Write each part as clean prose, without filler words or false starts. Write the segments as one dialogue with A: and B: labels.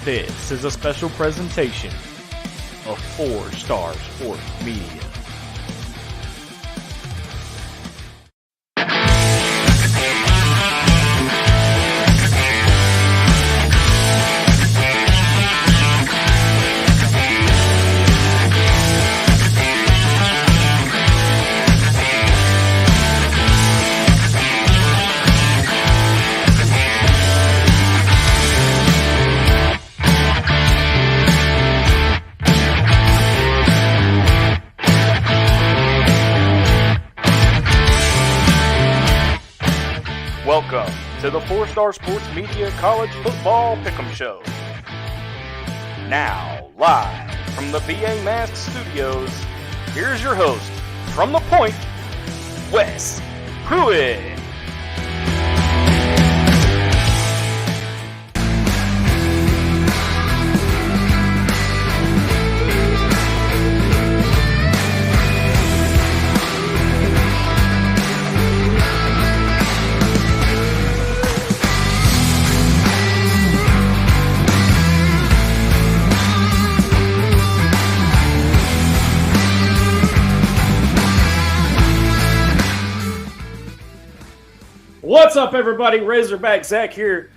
A: This is a special presentation of 4 Star Sports Media. Welcome to the 4 Star Sports Media College Football Pick'em Show. Now, live from the BA Mask Studios, here's your host, from the Point, Wes Pruitt. What's up, everybody? Razorback Zach here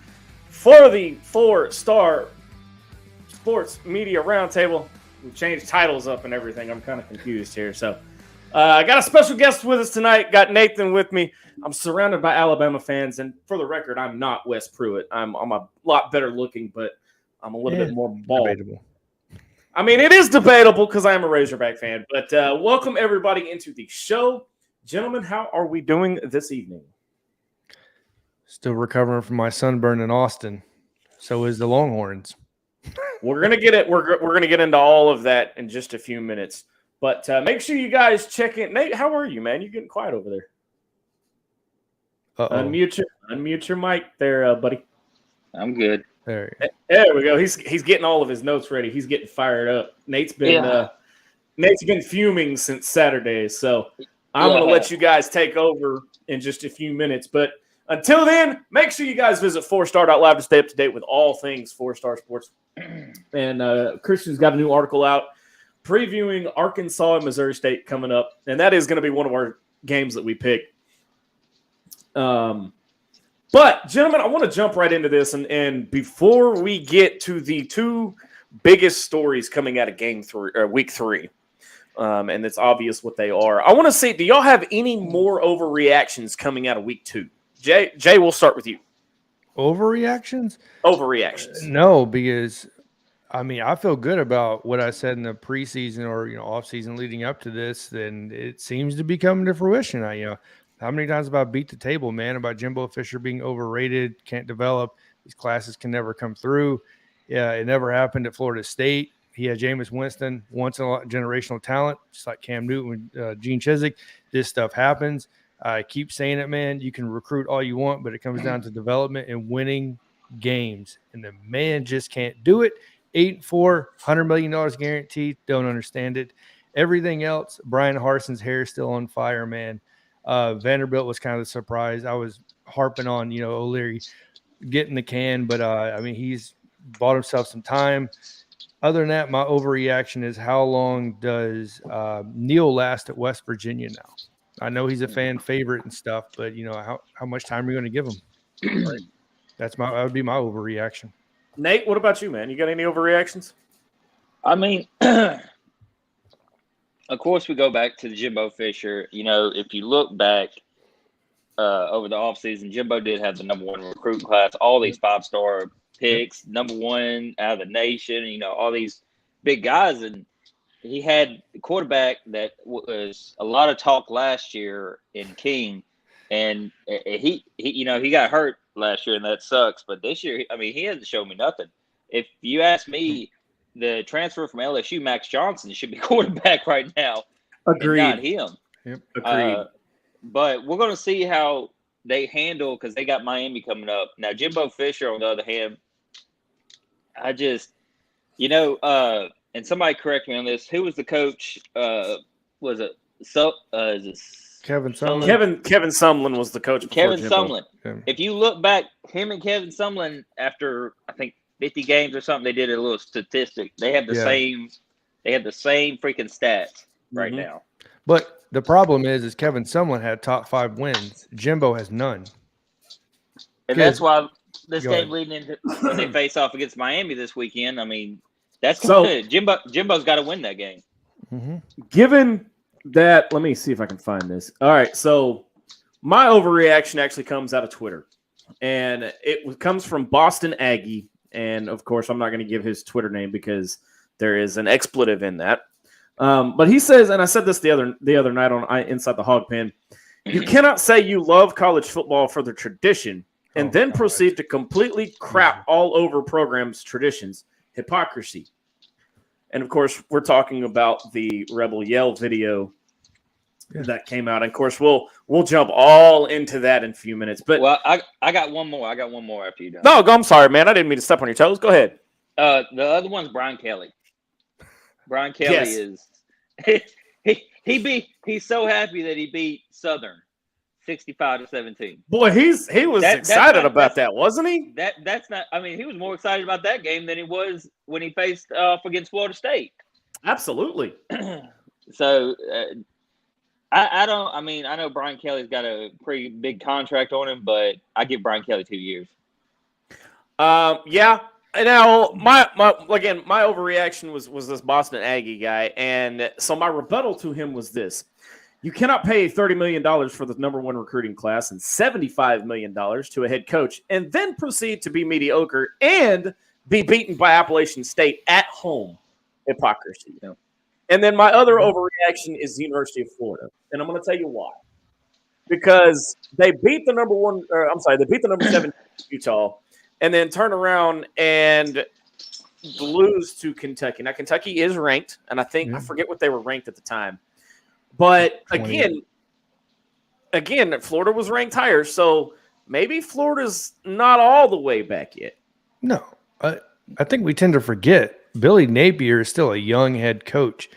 A: for the 4 Star Sports Media Roundtable. We've changed titles up and everything. I'm kind of confused here. So, I got a special guest with us tonight. Got Nathan with me. I'm surrounded by Alabama fans, and for the record, I'm not Wes Pruitt. I'm a lot better looking, but I'm a little bit more bald. Debatable. I mean, it is debatable because I am a Razorback fan. But welcome everybody into the show, gentlemen. How are we doing this evening?
B: Still recovering from my sunburn in Austin. So is the Longhorns.
A: We're gonna get it. We're gonna get into all of that in just a few minutes. But make sure you guys check in. Nate, how are you, man? You're getting quiet over there. Unmute your mic there, buddy.
C: I'm good.
A: There we go. He's getting all of his notes ready. He's getting fired up. Nate's been fuming since Saturday. So I'm gonna let you guys take over in just a few minutes. But until then, make sure you guys visit 4star.live to stay up to date with all things 4 Star Sports. And Christian's got a new article out previewing Arkansas and Missouri State coming up. And that is going to be one of our games that we pick. But, gentlemen, I want to jump right into this. And before we get to the two biggest stories coming out of week 3, and it's obvious what they are, I want to see, do y'all have any more overreactions coming out of week 2? Jay, we'll start with you.
B: Overreactions?
A: Overreactions.
B: No, because I feel good about what I said in the preseason or off season leading up to this. Then it seems to be coming to fruition. How many times have I beat the table, man, about Jimbo Fisher being overrated, can't develop, these classes can never come through. Yeah, it never happened at Florida State. He had Jameis Winston, once in a generational talent, just like Cam Newton and Gene Chizik. This stuff happens. I keep saying it, man. You can recruit all you want, but it comes down to development and winning games. And the man just can't do it. 8-4, $100 million guaranteed. Don't understand it. Everything else, Brian Harson's hair is still on fire, man. Vanderbilt was kind of a surprise. I was harping on, O'Leary getting the can, but he's bought himself some time. Other than that, my overreaction is how long does Neal last at West Virginia now? I know he's a fan favorite and stuff, but how much time are you going to give him? Right. That would be my overreaction.
A: Nate, what about you, man? You got any overreactions?
C: Of course, we go back to the Jimbo Fisher. If you look back over the offseason, Jimbo did have the number 1 recruiting class, all these 5-star picks, number 1 out of the nation, all these big guys. And he had a quarterback that was a lot of talk last year in King, and he got hurt last year, and that sucks. But this year, he hasn't shown me nothing. If you ask me, the transfer from LSU, Max Johnson, should be quarterback right now.
A: Agreed.
C: Not him.
B: Yep.
A: Agreed.
C: But we're going to see how they handle, because they got Miami coming up. Now, Jimbo Fisher, on the other hand, I just, and somebody correct me on this. Who was the coach? Was it
B: Kevin Sumlin?
A: Kevin Sumlin was the coach.
C: Kevin Sumlin. If you look back, him and Kevin Sumlin, after I think 50 games or something. They did a little statistic. They have the same. They have the same freaking stats right now.
B: But the problem is Kevin Sumlin had top 5 wins. Jimbo has none.
C: And that's why this game leading into when they face off against Miami this weekend. I mean, that's good. Jimbo's got to win that game.
B: Mm-hmm.
A: Given that, let me see if I can find this. All right, so my overreaction actually comes out of Twitter, and it comes from Boston Aggie. And of course, I'm not going to give his Twitter name because there is an expletive in that. But he says, and I said this the other night on Inside the Hog Pen, you cannot say you love college football for the tradition and then proceed to completely crap all over programs' traditions. Hypocrisy. And of course, we're talking about the Rebel Yell video that came out. And of course, we'll jump all into that in a few minutes. But
C: I got one more. I got one more after you done.
A: No, I'm sorry, man. I didn't mean to step on your toes. Go ahead.
C: The other one's Brian Kelly. Brian Kelly he's so happy that he beat Southern 65-17.
A: Boy, he was excited about that, wasn't he?
C: That's not. I mean, he was more excited about that game than he was when he faced off against Florida State.
A: Absolutely.
C: So I don't. I mean, I know Brian Kelly's got a pretty big contract on him, but I give Brian Kelly 2 years.
A: Yeah. Now, my overreaction was this Boston Aggie guy, and so my rebuttal to him was this. You cannot pay $30 million for the number 1 recruiting class and $75 million to a head coach and then proceed to be mediocre and be beaten by Appalachian State at home. Hypocrisy. You know? And then my other overreaction is the University of Florida, and I'm going to tell you why. Because they beat the they beat the number 7 Utah, and then turn around and lose to Kentucky. Now, Kentucky is ranked, and I forget what they were ranked at the time. But again, Florida was ranked higher, so maybe Florida's not all the way back yet.
B: No, I think we tend to forget Billy Napier is still a young head coach.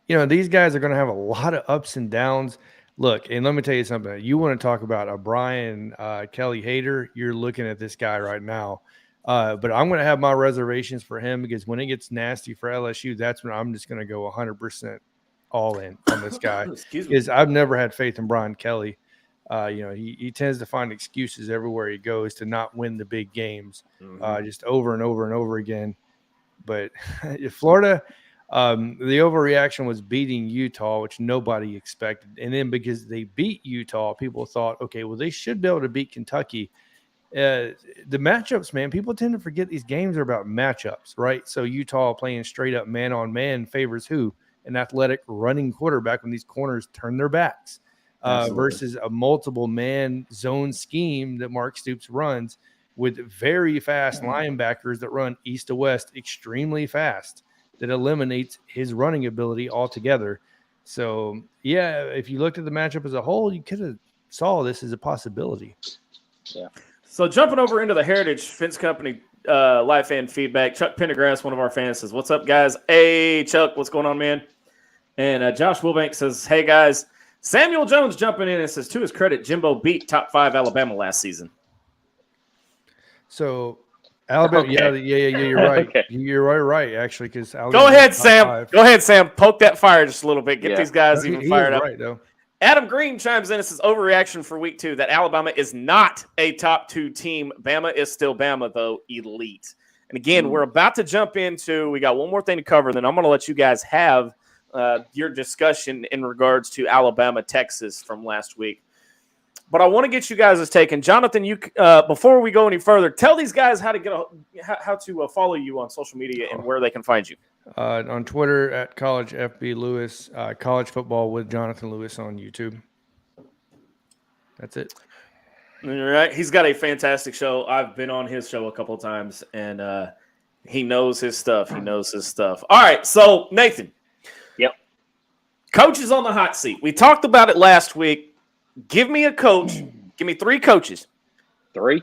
B: You know, these guys are going to have a lot of ups and downs. Look, and let me tell you something. You want to talk about a Brian Kelly hater, you're looking at this guy right now. But I'm going to have my reservations for him because when it gets nasty for LSU, that's when I'm just going to go 100% all in on this guy. Because I've never had faith in Brian Kelly. He tends to find excuses everywhere he goes to not win the big games, just over and over and over again. But Florida, the overreaction was beating Utah, which nobody expected. And then because they beat Utah, people thought, okay, well, they should be able to beat Kentucky. The matchups, man, people tend to forget these games are about matchups, right? So Utah playing straight up man-on-man favors who? An athletic running quarterback when these corners turn their backs versus a multiple man zone scheme that Mark Stoops runs with very fast linebackers that run east to west extremely fast that eliminates his running ability altogether. So, yeah, if you looked at the matchup as a whole, you could have saw this as a possibility.
C: Yeah.
A: So jumping over into the Heritage Fence Company live fan feedback, Chuck Pendergrass, one of our fans, says, "What's up, guys?" Hey, Chuck, what's going on, man? And Josh Wilbank says, "Hey, guys." Samuel Jones jumping in and says, to his credit, Jimbo beat top 5 Alabama last season.
B: So Alabama, yeah, you're right.
C: Okay.
B: You're right, actually, because
A: go ahead, Sam. Go ahead, Sam. Poke that fire just a little bit. Get these guys even fired up.
B: Right, though.
A: Adam Green chimes in and says, overreaction for week 2, that Alabama is not a top 2 team. Bama is still Bama, though, elite. And again, we're about to jump into, we got one more thing to cover, then I'm going to let you guys have your discussion in regards to Alabama, Texas from last week. But I want to get you guys' take. And Jonathan, you before we go any further, tell these guys how to follow you on social media and where they can find you.
B: On Twitter at College FB Lewis, College Football with Jonathan Lewis on YouTube. That's it.
A: All right. He's got a fantastic show. I've been on his show a couple of times, and he knows his stuff. All right. So, Nathan.
C: Yep.
A: Coaches on the hot seat. We talked about it last week. Give me a coach. Give me 3 coaches.
C: 3?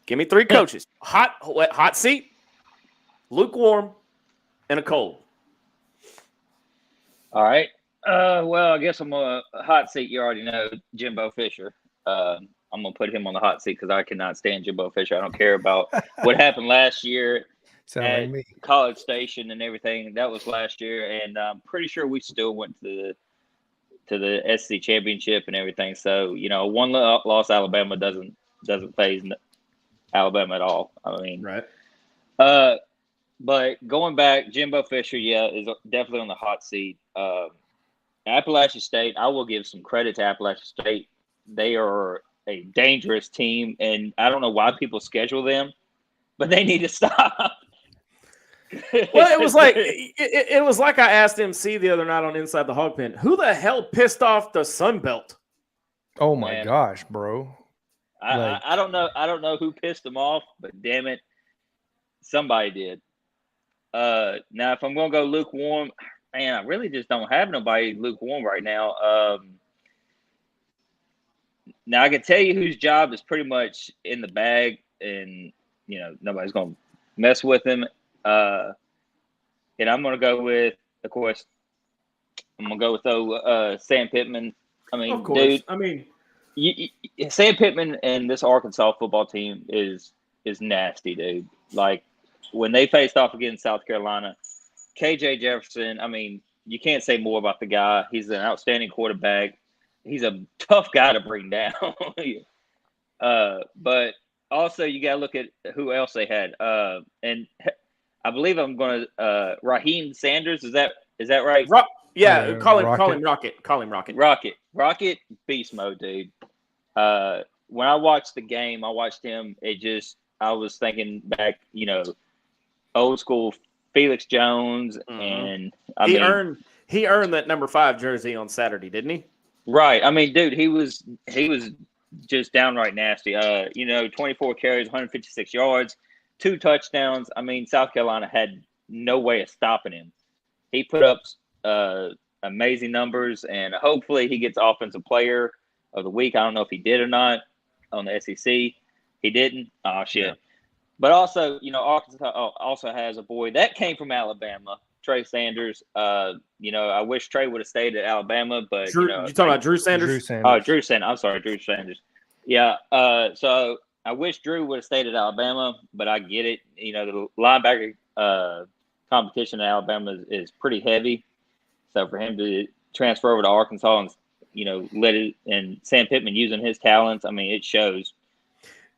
A: Give me 3 coaches. Hot seat, lukewarm, and a cold.
C: All right. Well, I guess I'm a hot seat. You already know Jimbo Fisher. I'm going to put him on the hot seat because I cannot stand Jimbo Fisher. I don't care about what happened last year. at College Station and everything. That was last year, and I'm pretty sure we still went to the SEC championship and everything. So one loss Alabama doesn't faze Alabama at all. I mean,
A: right.
C: But going back, Jimbo Fisher, is definitely on the hot seat. Appalachian State, I will give some credit to Appalachian State. They are a dangerous team, and I don't know why people schedule them, but they need to stop.
A: Well, it was like it was like I asked MC the other night on Inside the Hog Pen, who the hell pissed off the Sun Belt?
B: Oh my gosh, bro!
C: I don't know. I don't know who pissed them off, but damn it, somebody did. Now, if I'm going to go lukewarm, man, I really just don't have nobody lukewarm right now. Now, I can tell you whose job is pretty much in the bag, and nobody's going to mess with him. And I'm going to go with, of course, Sam Pittman. I mean,
A: of course.
C: Dude,
A: I mean,
C: Sam Pittman and this Arkansas football team is nasty, dude. Like, when they faced off against South Carolina, KJ Jefferson, I mean, you can't say more about the guy. He's an outstanding quarterback. He's a tough guy to bring down. But also you got to look at who else they had. And I believe I'm going to Raheem Sanders. Is that right?
A: Call him Rocket. Call him Rocket.
C: Rocket beast mode, dude. When I watched the game, I watched him. I was thinking back, old school Felix Jones, and
A: he earned that number 5 jersey on Saturday, didn't he?
C: Right. I mean, dude, he was just downright nasty. 24 carries, 156 yards, 2 touchdowns. I mean, South Carolina had no way of stopping him. He put up amazing numbers, and hopefully he gets Offensive Player of the Week. I don't know if he did or not on the SEC. He didn't. Oh shit. Yeah. But also, Arkansas also has a boy that came from Alabama, Trey Sanders. I wish Trey would have stayed at Alabama, but
A: you talking about Drew Sanders?
B: Drew Sanders.
C: Oh, Drew Sanders. I'm sorry, Drew Sanders. Yeah. So I wish Drew would have stayed at Alabama, but I get it. The linebacker competition in Alabama is pretty heavy. So for him to transfer over to Arkansas and and Sam Pittman using his talents, I mean, it shows.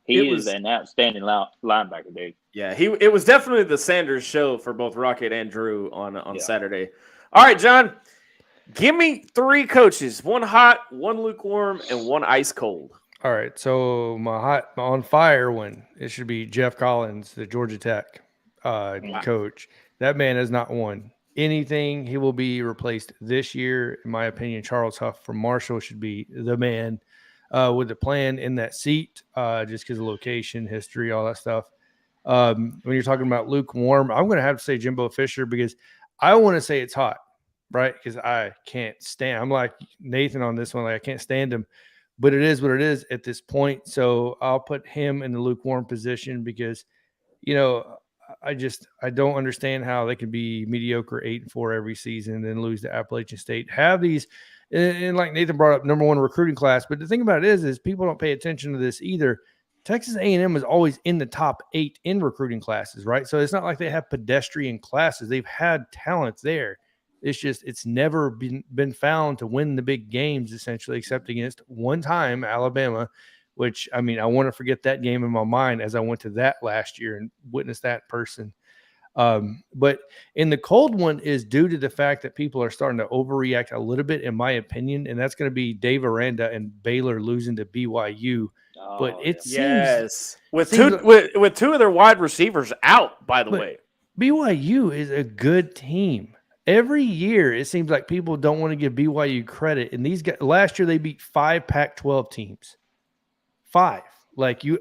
C: He is an outstanding linebacker, dude.
A: Yeah, it was definitely the Sanders show for both Rocket and Drew on Saturday. All right, John, give me 3 coaches, 1 hot, 1 lukewarm, and 1 ice cold.
B: All right, so my on fire one, it should be Jeff Collins, the Georgia Tech coach. That man has not won anything. He will be replaced this year. In my opinion, Charles Huff from Marshall should be the man. With the plan in that seat, just because of location, history, all that stuff. When you're talking about lukewarm, I'm going to have to say Jimbo Fisher because I want to say it's hot, right? Because I can't stand. I'm like Nathan on this one. Like I can't stand him, but it is what it is at this point. So I'll put him in the lukewarm position because, I don't understand how they can be mediocre 8-4 every season and then lose to Appalachian State. Have these. And like Nathan brought up, number 1 recruiting class. But the thing about it is people don't pay attention to this either. Texas A&M is always in the top 8 in recruiting classes, right? So it's not like they have pedestrian classes. They've had talents there. It's just it's never been found to win the big games, essentially, except against one time Alabama, which, I mean, I want to forget that game in my mind as I went to that last year and witnessed that person. But in the cold one is due to the fact that people are starting to overreact a little bit, in my opinion, and that's going to be Dave Aranda and Baylor losing to BYU. But it seems
A: with 2 of their wide receivers out, by the way.
B: BYU is a good team. Every year it seems like people don't want to give BYU credit, and these guys last year they beat 5 Pac-12 teams. 5.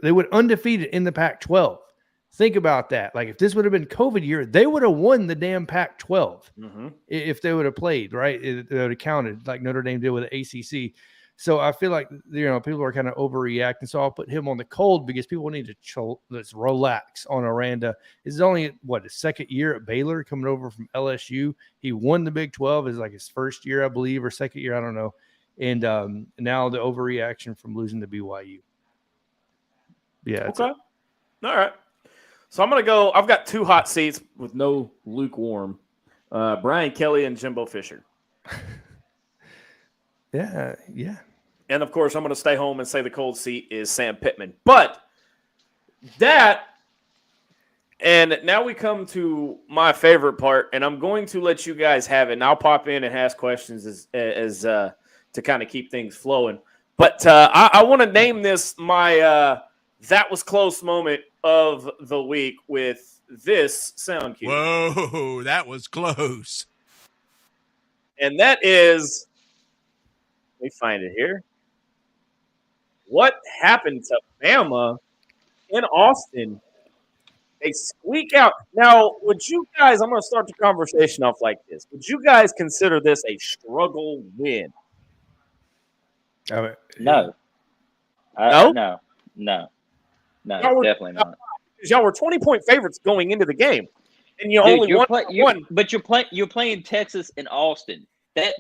B: They went undefeated in the Pac-12. Think about that. Like if this would have been COVID year, they would have won the damn Pac-12 if they would have played, right? It would have counted like Notre Dame did with the ACC. So I feel like, people are kind of overreacting. So I'll put him on the cold because people need to let's relax on Aranda. This is only, his second year at Baylor coming over from LSU. He won the Big 12 is like his first year, I believe, or second year. I don't know. And now the overreaction from losing to BYU. Yeah.
A: Okay. All right. So I'm going to go. I've got 2 hot seats with no lukewarm. Brian Kelly and Jimbo Fisher.
B: Yeah.
A: And, of course, I'm going to stay home and say the cold seat is Sam Pittman. But and now we come to my favorite part, and I'm going to let you guys have it. And I'll pop in and ask questions as to kind of keep things flowing. But I want to name this my that was close moment of the week with this sound cue.
D: Whoa, that was close.
A: And that is, let me find it here. What happened to Bama in Austin? They squeak out. Now, would you guys, I'm going to start the conversation off like this. Would you guys consider this a struggle win?
C: No.
A: No?
C: No, definitely not.
A: Because y'all were 20-point favorites going into the game. And you only won one.
C: But you're playing Texas and Austin. That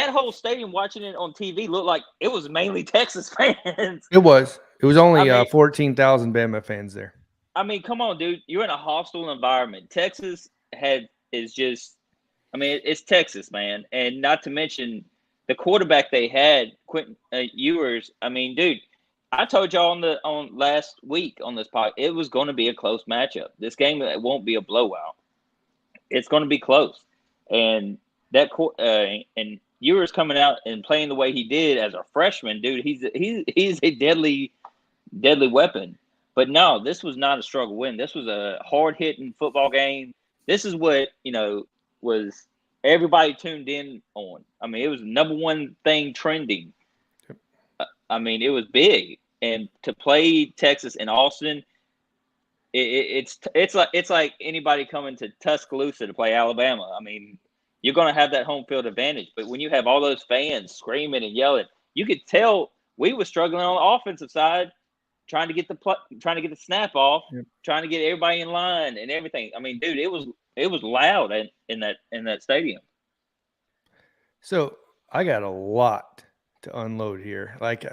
C: whole stadium watching it on TV looked like it was mainly Texas fans.
B: It was. It was only 14,000 Bama fans there.
C: I mean, come on, dude. You're in a hostile environment. Texas it's Texas, man. And not to mention the quarterback they had, Quentin Ewers. I mean, dude, I told y'all on last week on this pod, it was going to be a close matchup. This game won't be a blowout. It's going to be close. And and Ewers coming out and playing the way he did as a freshman, dude, he's a deadly weapon. But no, this was not a struggle win. This was a hard-hitting football game. This is what, was everybody tuned in on. I mean, it was the number one thing trending. I mean, it was big. And to play Texas and Austin, it's like anybody coming to Tuscaloosa to play Alabama. I mean, you're going to have that home field advantage. But when you have all those fans screaming and yelling, you could tell we were struggling on the offensive side. Trying to get the snap off, trying to get everybody in line and everything. I mean, dude, it was loud in that stadium.
B: So I got a lot to unload here. Like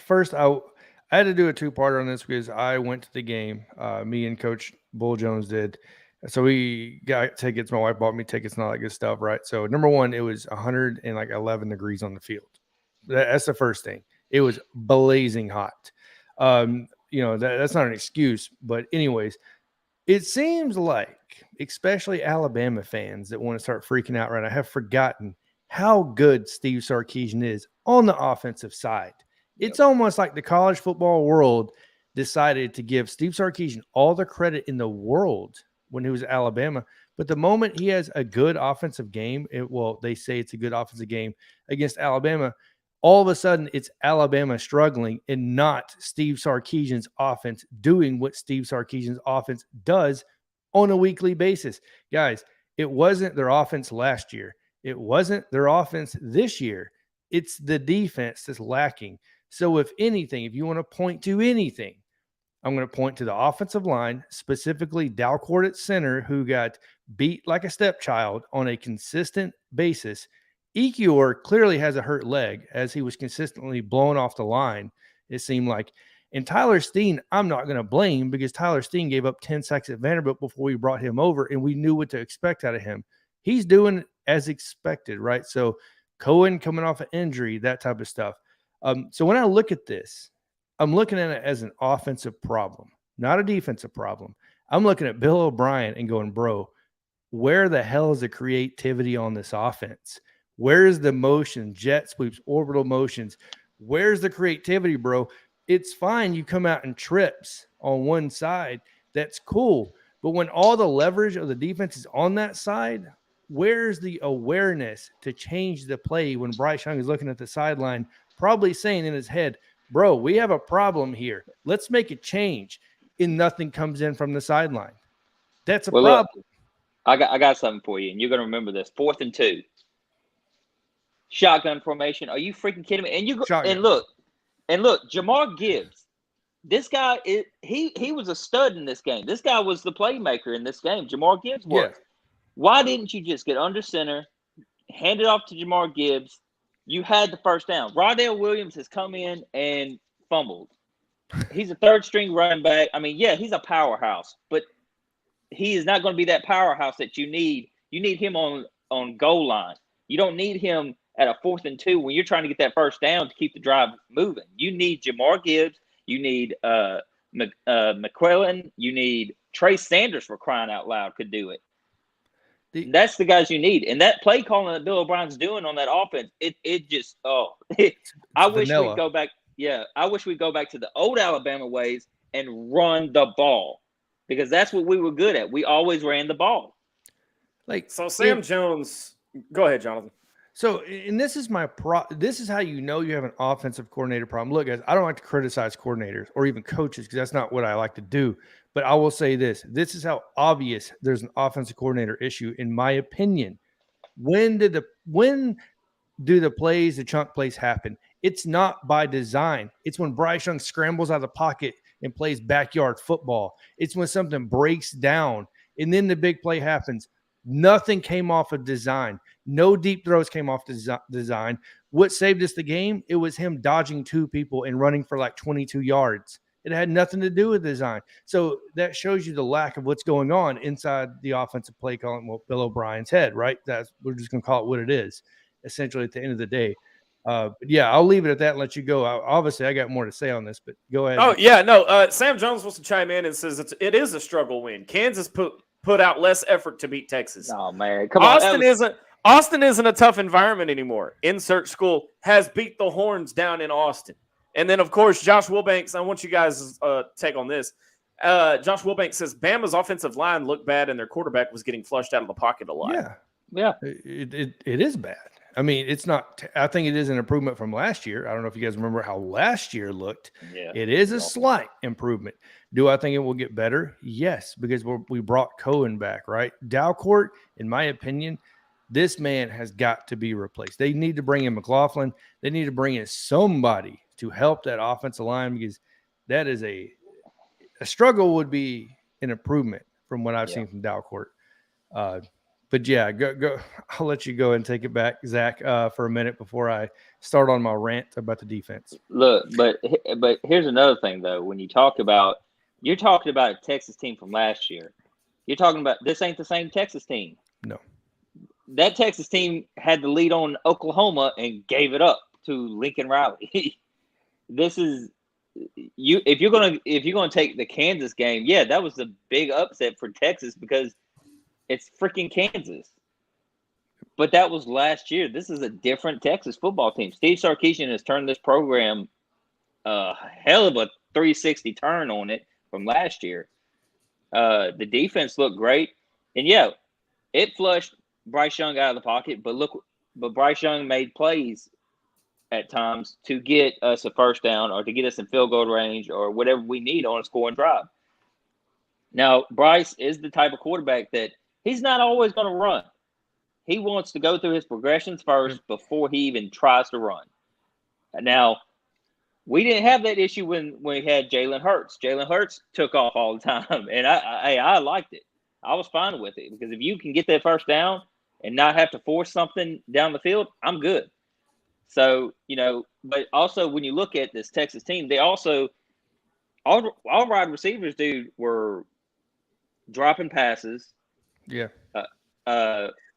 B: first, I had to do a 2-parter on this because I went to the game. Me and Coach Bull Jones did. So we got tickets. My wife bought me tickets and all that good stuff, right? So number one, it was 111 degrees on the field. That's the first thing. It was blazing hot. That's not an excuse, but anyways, it seems like, especially Alabama fans that want to start freaking out right now, have forgotten how good Steve Sarkisian is on the offensive side. It's almost like the college football world decided to give Steve Sarkisian all the credit in the world when he was at Alabama. But the moment he has a good offensive game, they say it's a good offensive game against Alabama, all of a sudden it's Alabama struggling and not Steve Sarkisian's offense doing what Steve Sarkisian's offense does on a weekly basis. Guys, it wasn't their offense last year. It wasn't their offense this year. It's the defense that's lacking. So if anything, if you want to point to anything, I'm going to point to the offensive line, specifically Dalcourt at center, who got beat like a stepchild on a consistent basis. Ekiyor clearly has a hurt leg as he was consistently blown off the line, it seemed like. And Tyler Steen, I'm not going to blame because Tyler Steen gave up 10 sacks at Vanderbilt before we brought him over, and we knew what to expect out of him. He's doing as expected, right? So Cohen coming off an injury, that type of stuff. So when I look at this, I'm looking at it as an offensive problem, not a defensive problem. I'm looking at Bill O'Brien and going, bro, where the hell is the creativity on this offense? Where's the motion, jet sweeps, orbital motions? Where's the creativity, bro? It's fine. You come out in trips on one side. That's cool. But when all the leverage of the defense is on that side, where's the awareness to change the play when Bryce Young is looking at the sideline, probably saying in his head, bro, we have a problem here. Let's make a change. And nothing comes in from the sideline. That's a problem.
C: Look, I got something for you, and you're going to remember this. 4th and 2. Shotgun formation. Are you freaking kidding me? And look, Jamar Gibbs. This guy he was a stud in this game. This guy was the playmaker in this game. Jamar Gibbs was. Yeah. Why didn't you just get under center, hand it off to Jamar Gibbs? You had the first down. Rodale Williams has come in and fumbled. He's a third string running back. I mean, yeah, he's a powerhouse, but he is not going to be that powerhouse that you need. You need him on goal line. You don't need him at a 4th and 2 when you're trying to get that first down to keep the drive moving. You need Jamar Gibbs. You need McClellan. You need Trey Sanders, for crying out loud, could do it. That's the guys you need. And that play calling that Bill O'Brien's doing on that offense, it just I wish we'd go back. Yeah, I wish we'd go back to the old Alabama ways and run the ball, because that's what we were good at. We always ran the ball.
A: So Sam Jones, go ahead, Jonathan.
B: So, and this is this is how you know you have an offensive coordinator problem. Look, guys, I don't like to criticize coordinators or even coaches because that's not what I like to do. But I will say this is how obvious there's an offensive coordinator issue, in my opinion. When do the chunk plays happen? It's not by design. It's when Bryce Young scrambles out of the pocket and plays backyard football. It's when something breaks down and then the big play happens. Nothing came off of design. No deep throws came off design. What saved us the game? It was him dodging 2 people and running for like 22 yards. It had nothing to do with design. So that shows you the lack of what's going on inside the offensive play calling, Bill O'Brien's head, right? We're just going to call it what it is, essentially, at the end of the day. But yeah, I'll leave it at that and let you go. Obviously, I got more to say on this, but go ahead.
A: Oh, yeah, no. Sam Jones wants to chime in and says it is a struggle win. Kansas put out less effort to beat Texas.
C: Oh, man. Come on.
A: Austin isn't a tough environment anymore. Insert School has beat the Horns down in Austin. And then, of course, Josh Wilbanks, I want you guys' take on this. Josh Wilbanks says Bama's offensive line looked bad and their quarterback was getting flushed out of the pocket a lot.
C: Yeah.
B: It is bad. I mean, it's not – I think it is an improvement from last year. I don't know if you guys remember how last year looked.
C: Yeah.
B: It is a slight improvement. Do I think it will get better? Yes, because we brought Cohen back, right? Dalcourt, in my opinion, this man has got to be replaced. They need to bring in McLaughlin. They need to bring in somebody to help that offensive line, because that is a struggle would be an improvement from what I've seen from Dalcourt. But yeah, go. I'll let you go and take it back, Zach, for a minute before I start on my rant about the defense.
C: Look, but here's another thing though. When you're talking about a Texas team from last year, you're talking about this ain't the same Texas team.
B: No,
C: that Texas team had the lead on Oklahoma and gave it up to Lincoln Riley. This is you. If you're gonna take the Kansas game, yeah, that was the big upset for Texas because it's freaking Kansas. But that was last year. This is a different Texas football team. Steve Sarkisian has turned this program a hell of a 360 turn on it from last year. The defense looked great. And, yeah, it flushed Bryce Young out of the pocket. But Bryce Young made plays at times to get us a first down or to get us in field goal range or whatever we need on a scoring drive. Now, Bryce is the type of quarterback that he's not always going to run. He wants to go through his progressions first before he even tries to run. Now, we didn't have that issue when we had Jalen Hurts. Jalen Hurts took off all the time, and I liked it. I was fine with it because if you can get that first down and not have to force something down the field, I'm good. So, but also when you look at this Texas team, they also all wide receivers, dude, were dropping passes.
B: Yeah.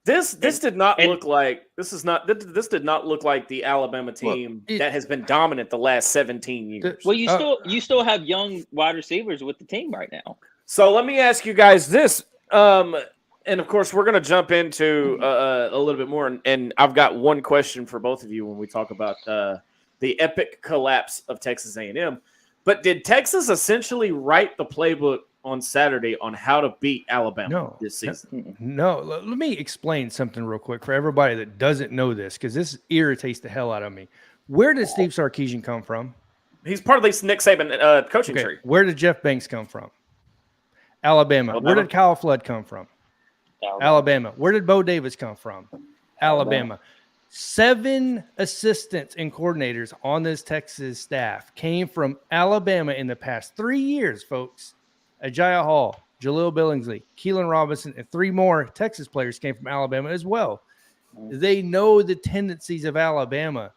A: This did not look like the Alabama team that has been dominant the last 17 years.
C: Well, you still have young wide receivers with the team right now.
A: So let me ask you guys this, and of course we're going to jump into a little bit more, and I've got one question for both of you when we talk about the epic collapse of Texas A&M. But did Texas essentially write the playbook on Saturday on how to beat Alabama this season?
B: No. Let me explain something real quick for everybody that doesn't know this, because this irritates the hell out of me. Where did Steve Sarkisian come from?
A: He's part of the Nick Saban coaching tree.
B: Where did Jeff Banks come from? Alabama. Where did Kyle Flood come from? Alabama. Where did Bo Davis come from? Alabama. 7 assistants and coordinators on this Texas staff came from Alabama in the past 3 years, folks. Agiah Hall, Jaleel Billingsley, Keelan Robinson, and 3 more Texas players came from Alabama as well. They know the tendencies of Alabama.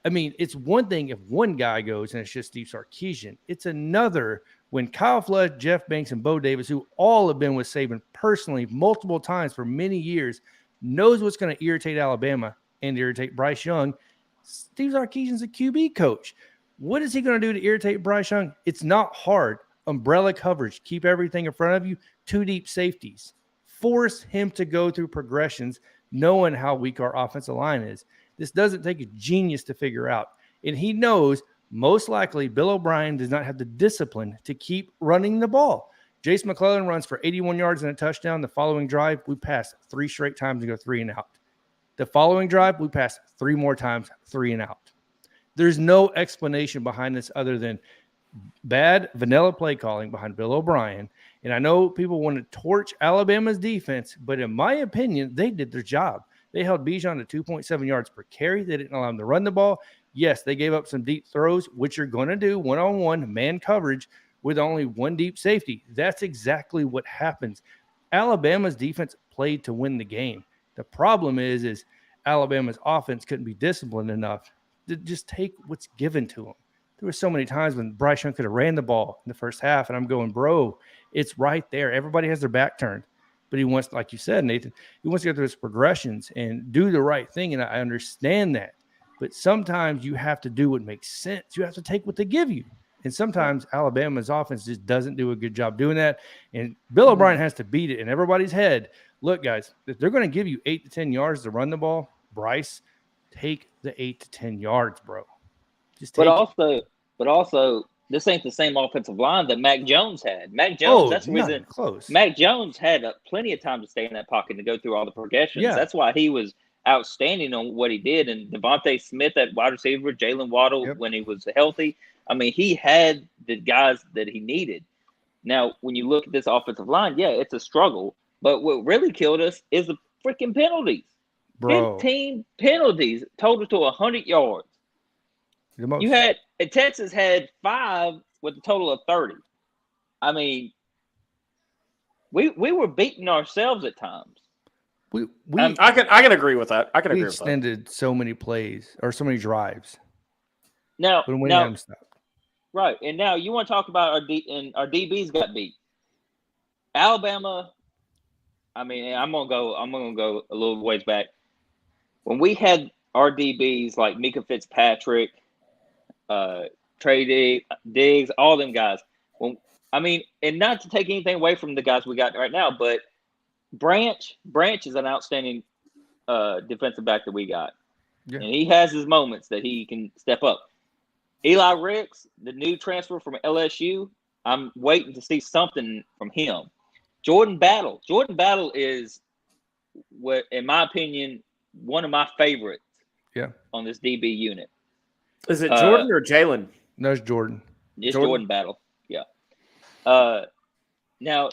B: I mean, it's one thing if one guy goes and it's just Steve Sarkisian. It's another When Kyle Flood, Jeff Banks, and Bo Davis, who all have been with Saban personally multiple times for many years, knows what's going to irritate Alabama and irritate Bryce Young, Steve Sarkisian's a QB coach. What is he going to do to irritate Bryce Young? It's not hard. Umbrella coverage. Keep everything in front of you. 2 deep safeties. Force him to go through progressions, knowing how weak our offensive line is. This doesn't take a genius to figure out. And he knows most likely Bill O'Brien does not have the discipline to keep running the ball. Jace McClellan runs for 81 yards and a touchdown. The following drive, we pass 3 straight times and go 3 and out. The following drive, we pass 3 more times, 3 and out. There's no explanation behind this other than bad vanilla play calling behind Bill O'Brien. And I know people want to torch Alabama's defense, but in my opinion, they did their job. They held Bijan to 2.7 yards per carry. They didn't allow him to run the ball. Yes, they gave up some deep throws, which you're going to do one-on-one man coverage with only 1 deep safety. That's exactly what happens. Alabama's defense played to win the game. The problem is Alabama's offense couldn't be disciplined enough to just take what's given to them. There were so many times when Bryce Young could have ran the ball in the first half, and I'm going, bro, it's right there. Everybody has their back turned. But he wants, like you said, Nathan, he wants to go through his progressions and do the right thing, and I understand that. But sometimes you have to do what makes sense. You have to take what they give you. And sometimes Alabama's offense just doesn't do a good job doing that. And Bill O'Brien has to beat it in everybody's head. Look, guys, if they're going to give you 8 to 10 yards to run the ball, Bryce, take the 8 to 10 yards, bro. Just take
C: But also, this ain't the same offensive line that Mac Jones had. Mac Jones, that's the reason
B: close.
C: Mac Jones had plenty of time to stay in that pocket and go through all the progressions.
B: Yeah.
C: That's why he was outstanding on what he did. And Devontae Smith at wide receiver, Jalen Waddle when he was healthy. I mean, he had the guys that he needed. Now, when you look at this offensive line, yeah, it's a struggle. But what really killed us is the freaking penalties.
B: Bro.
C: 15 penalties total to 100 yards. You had Texas had 5 with a total of 30. I mean, we were beating ourselves at times.
A: I can agree with that.
B: We extended so many plays or so many drives.
C: Now,
B: Stop.
C: Right, and now you want to talk about our DBs got beat. Alabama. I mean, I'm gonna go a little ways back. When we had our DBs like Mika Fitzpatrick, Trey Diggs, all them guys. And not to take anything away from the guys we got right now, but Branch is an outstanding defensive back that we got. Yeah. And he has his moments that he can step up. Eli Ricks, the new transfer from LSU, I'm waiting to see something from him. Jordan Battle is, what, in my opinion, one of my favorites on this DB unit.
A: Is it Jordan or Jalen?
B: No, it's Jordan.
C: It's Jordan Battle. Yeah. Now,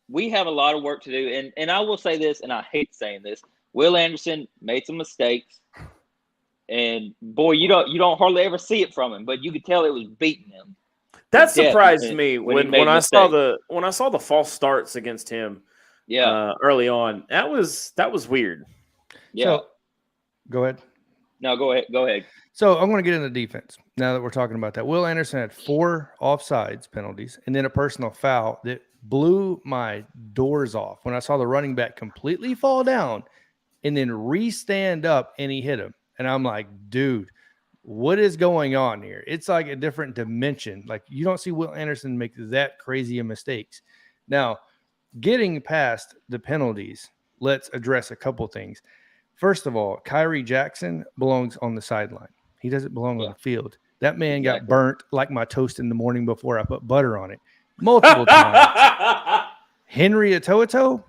C: we have a lot of work to do, and I will say this, and I hate saying this. Will Anderson made some mistakes, and boy, you don't hardly ever see it from him, but you could tell it was beating him.
A: That surprised me when I saw the false starts against him.
C: Yeah,
A: early on, that was weird.
C: Yeah.
B: So, go ahead.
C: No, go ahead.
B: So I'm going to get into defense now that we're talking about that. Will Anderson had 4 offsides penalties and then a personal foul that blew my doors off when I saw the running back completely fall down and then re-stand up and he hit him. And I'm like, dude, what is going on here? It's like a different dimension. Like, you don't see Will Anderson make that crazy of mistakes. Now, getting past the penalties, let's address a couple things. First of all, Kyrie Jackson belongs on the sideline. He doesn't belong on the field. That man got burnt like my toast in the morning before I put butter on it multiple times. Henry Ato'oto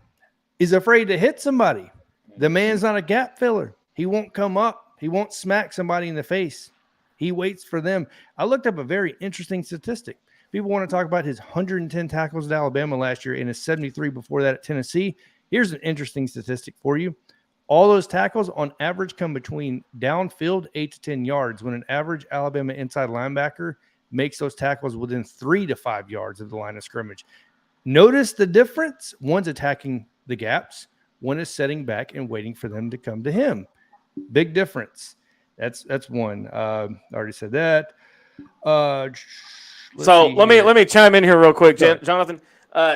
B: is afraid to hit somebody. The man's not a gap filler. He won't come up. He won't smack somebody in the face. He waits for them. I looked up a very interesting statistic. People want to talk about his 110 tackles at Alabama last year and his 73 before that at Tennessee. Here's an interesting statistic for you. All those tackles on average come between downfield 8 to 10 yards when an average Alabama inside linebacker makes those tackles within 3 to 5 yards of the line of scrimmage. Notice the difference. One's attacking the gaps. One is setting back and waiting for them to come to him. Big difference. That's one. I already said that.
A: So let me chime in here real quick, Jonathan.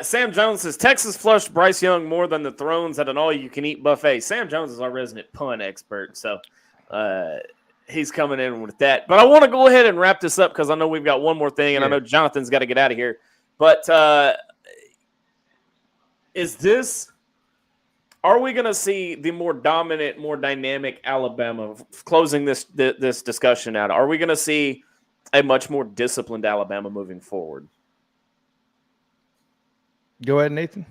A: Sam Jones says Texas flushed Bryce Young more than the Thrones at an all-you-can-eat buffet. Sam Jones is our resident pun expert, so he's coming in with that. But I want to go ahead and wrap this up because I know we've got one more thing, and I know Jonathan's got to get out of here. But are we going to see the more dominant, more dynamic Alabama closing this discussion out? Are we going to see a much more disciplined Alabama moving forward?
B: Go ahead, Nathan.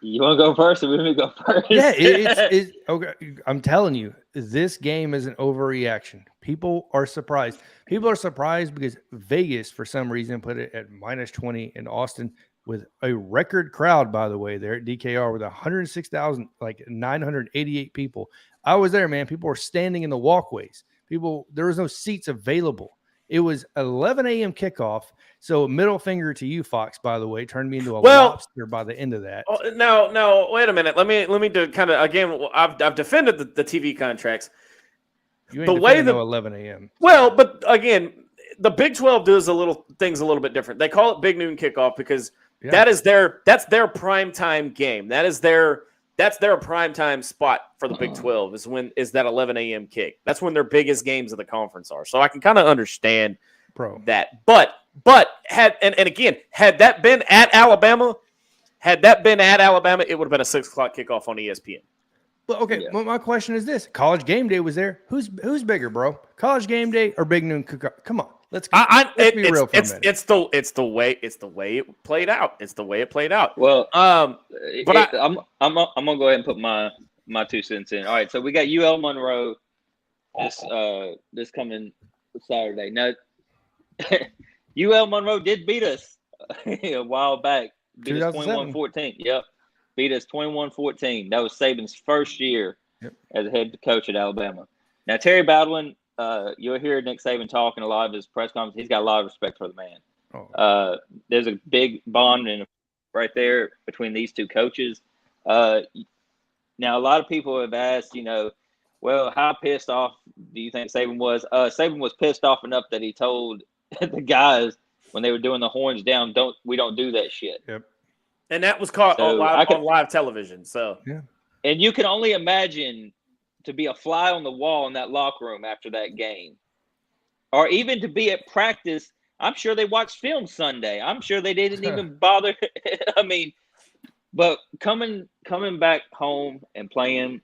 C: You want to go first, or we want to go first?
B: Yeah, it's okay. I'm telling you, this game is an overreaction. People are surprised. People are surprised because Vegas, for some reason, put it at -20 in Austin with a record crowd, by the way, there at DKR with 106,000, like 988 people. I was there, man. People were standing in the walkways. There was no seats available. It was 11 a.m. kickoff. So middle finger to you, Fox, by the way, turned me into a lobster by the end of that.
A: No, wait a minute. Let me do kind of, again, I've defended the TV contracts.
B: You ain't defending 11 a.m.
A: Well, but again, the Big 12 does things a little bit different. They call it Big Noon Kickoff because that's their primetime game. That's their primetime spot for the Big 12 is that 11 a.m. kick. That's when their biggest games of the conference are. So I can kind of understand that. But had that been at Alabama, it would have been a 6 o'clock kickoff on ESPN.
B: Well, okay. Well, my question is this: College Game Day was there. Who's bigger, bro? College Game Day or Big Noon Kickoff? Come on, let's be real for a minute. It's
A: the way it played out. It's the way it played out.
C: Well, I'm gonna go ahead and put my 2 cents in. All right, so we got UL Monroe this coming Saturday. Now, UL Monroe did beat us a while back. Beat us 21-14. Yep. Beat us 21-14. That was Saban's first year as a head coach at Alabama. Now, Terry Bowdlin, you'll hear Nick Saban talking a lot of his press conferences. He's got a lot of respect for the man. There's a big bond right there between these two coaches. Now, a lot of people have asked, well, how pissed off do you think Saban was? Saban was pissed off enough that he told the guys when they were doing the horns down, we don't do that shit.
B: Yep.
A: And that was caught on live television. So,
C: and you can only imagine to be a fly on the wall in that locker room after that game, or even to be at practice. I'm sure they watched film Sunday. I'm sure they didn't even bother. I mean, but coming back home and playing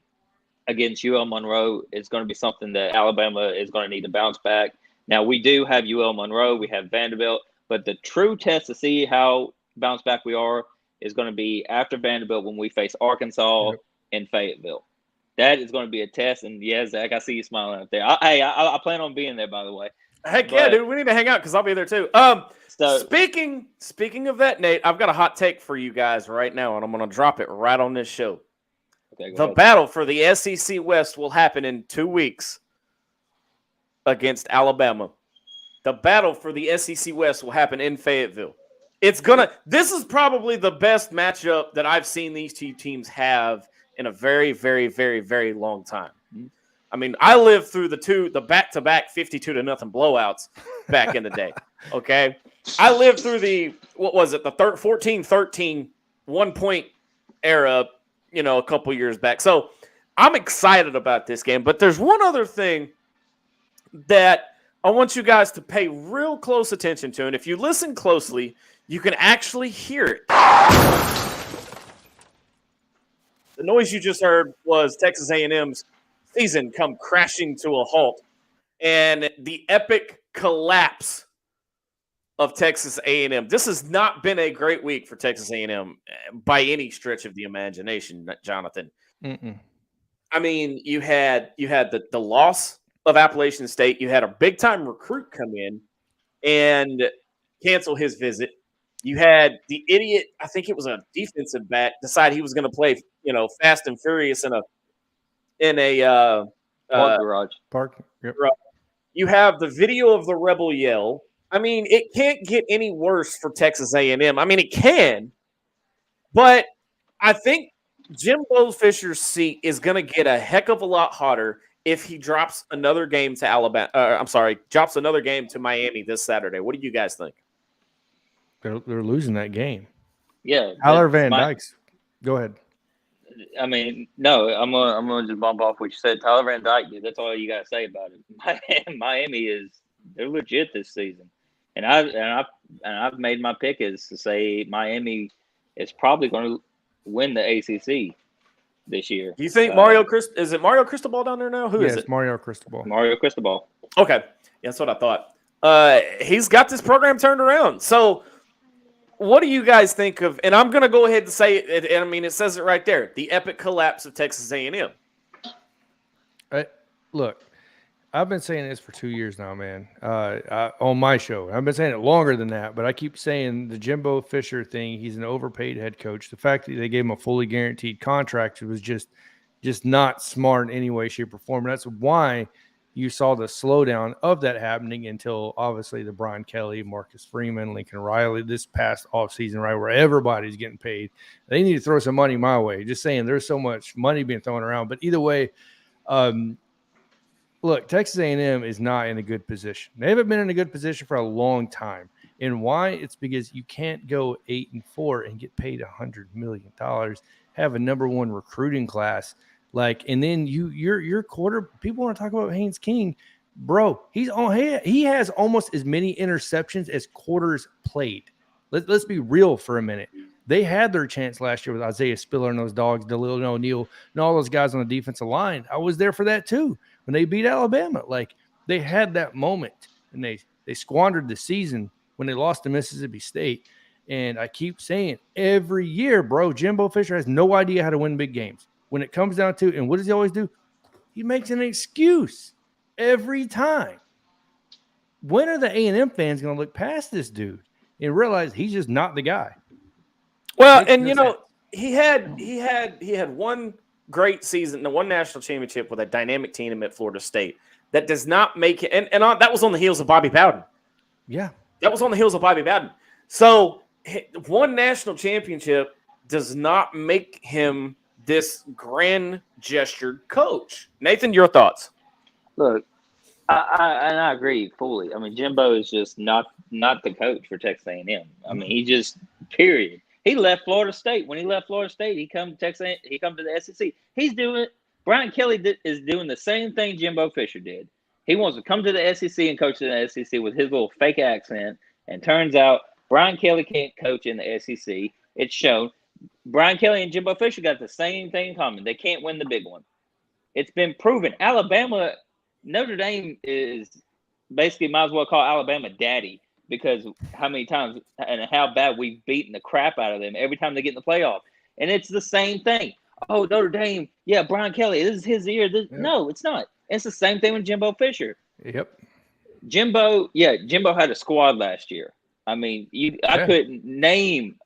C: against UL Monroe is going to be something that Alabama is going to need to bounce back. Now, we do have UL Monroe. We have Vanderbilt. But the true test to see how bounce back we are is going to be after Vanderbilt when we face Arkansas and Fayetteville. That is going to be a test. And, Zach, I see you smiling out there. I plan on being there, by the way.
A: Heck yeah, dude. We need to hang out because I'll be there too. Speaking of that, Nate, I've got a hot take for you guys right now, and I'm going to drop it right on this show.
C: Okay,
A: the battle for the SEC West will happen in 2 weeks against Alabama. The battle for the SEC West will happen in Fayetteville. This is probably the best matchup that I've seen these two teams have in a very, very, very, very long time. I mean, I lived through the back-to-back 52-0 blowouts back in the day. Okay, I lived through the 14-13 1-point era, a couple years back. So I'm excited about this game. But there's one other thing that I want you guys to pay real close attention to, and if you listen closely, you can actually hear it. The noise you just heard was Texas A&M's season come crashing to a halt, and the epic collapse of Texas A&M. This has not been a great week for Texas A&M by any stretch of the imagination, Jonathan.
B: Mm-mm.
A: I mean, you had the loss of Appalachian State. You had a big-time recruit come in and cancel his visit. You had the idiot, I think it was a defensive back, decide he was going to play, fast and furious in a
B: park. Yep.
A: You have the video of the Rebel Yell. I mean, it can't get any worse for Texas A&M. I mean, it can, but I think Jimbo Fisher's seat is going to get a heck of a lot hotter if he drops another game to drops another game to Miami this Saturday. What do you guys think?
B: They're losing that game.
C: Yeah,
B: Tyler Van Dyke's. Go ahead.
C: I mean, no, I'm gonna just bump off what you said. Tyler Van Dyke, dude. That's all you gotta say about it. Miami they're legit this season, and I've made my pick is to say Miami is probably going to win the ACC this year.
A: Do you think is it Mario Cristobal down there now? Who is it?
B: Mario Cristobal.
C: Mario Cristobal.
A: Okay, yeah, that's what I thought. He's got this program turned around. So, what do you guys think of? And I'm going to go ahead and say it. And I mean, it says it right there: the epic collapse of Texas A&M.
B: Look, I've been saying this for 2 years now, man. On my show, I've been saying it longer than that, but I keep saying the Jimbo Fisher thing. He's an overpaid head coach. The fact that they gave him a fully guaranteed contract was just not smart in any way, shape, or form. And that's why you saw the slowdown of that happening until obviously the Brian Kelly, Marcus Freeman, Lincoln Riley this past offseason, right, where everybody's getting paid. They need to throw some money my way. Just saying, there's so much money being thrown around. But either way, look, Texas A&M is not in a good position. They haven't been in a good position for a long time. And why? It's because you can't go 8-4 and get paid $100 million, have a number one recruiting class. And then your quarter, people want to talk about Haynes King. Bro, he has almost as many interceptions as quarters played. Let's be real for a minute. They had their chance last year with Isaiah Spiller and those dogs, DeLille O'Neal, and all those guys on the defensive line. I was there for that too. When they beat Alabama, they had that moment, and they squandered the season when they lost to Mississippi State. And I keep saying every year, bro, Jimbo Fisher has no idea how to win big games. When it comes down to, and what does he always do? He makes an excuse every time. When are the A&M fans going to look past this dude and realize he's just not the guy?
A: Well, and he had one great season, the one national championship with a dynamic team at Florida State. That does not make it, and that was on the heels of Bobby Bowden.
B: Yeah,
A: that was on the heels of Bobby Bowden. So one national championship does not make him this grand gestured coach. Nathan, your thoughts?
C: Look, I agree fully. I mean, Jimbo is just not the coach for Texas A&M. I mean, he just period. He left Florida State. When he left Florida State, he come to Texas. He come to the SEC. Brian Kelly is doing the same thing Jimbo Fisher did. He wants to come to the SEC and coach in the SEC with his little fake accent. And turns out Brian Kelly can't coach in the SEC. It's shown. Brian Kelly and Jimbo Fisher got the same thing in common. They can't win the big one. It's been proven. Notre Dame is basically might as well call Alabama daddy because how many times and how bad we've beaten the crap out of them every time they get in the playoff. And it's the same thing. Oh, Notre Dame, yeah, Brian Kelly, this is his year. No, it's not. It's the same thing with Jimbo Fisher.
B: Yep.
C: Jimbo had a squad last year. I mean, I couldn't name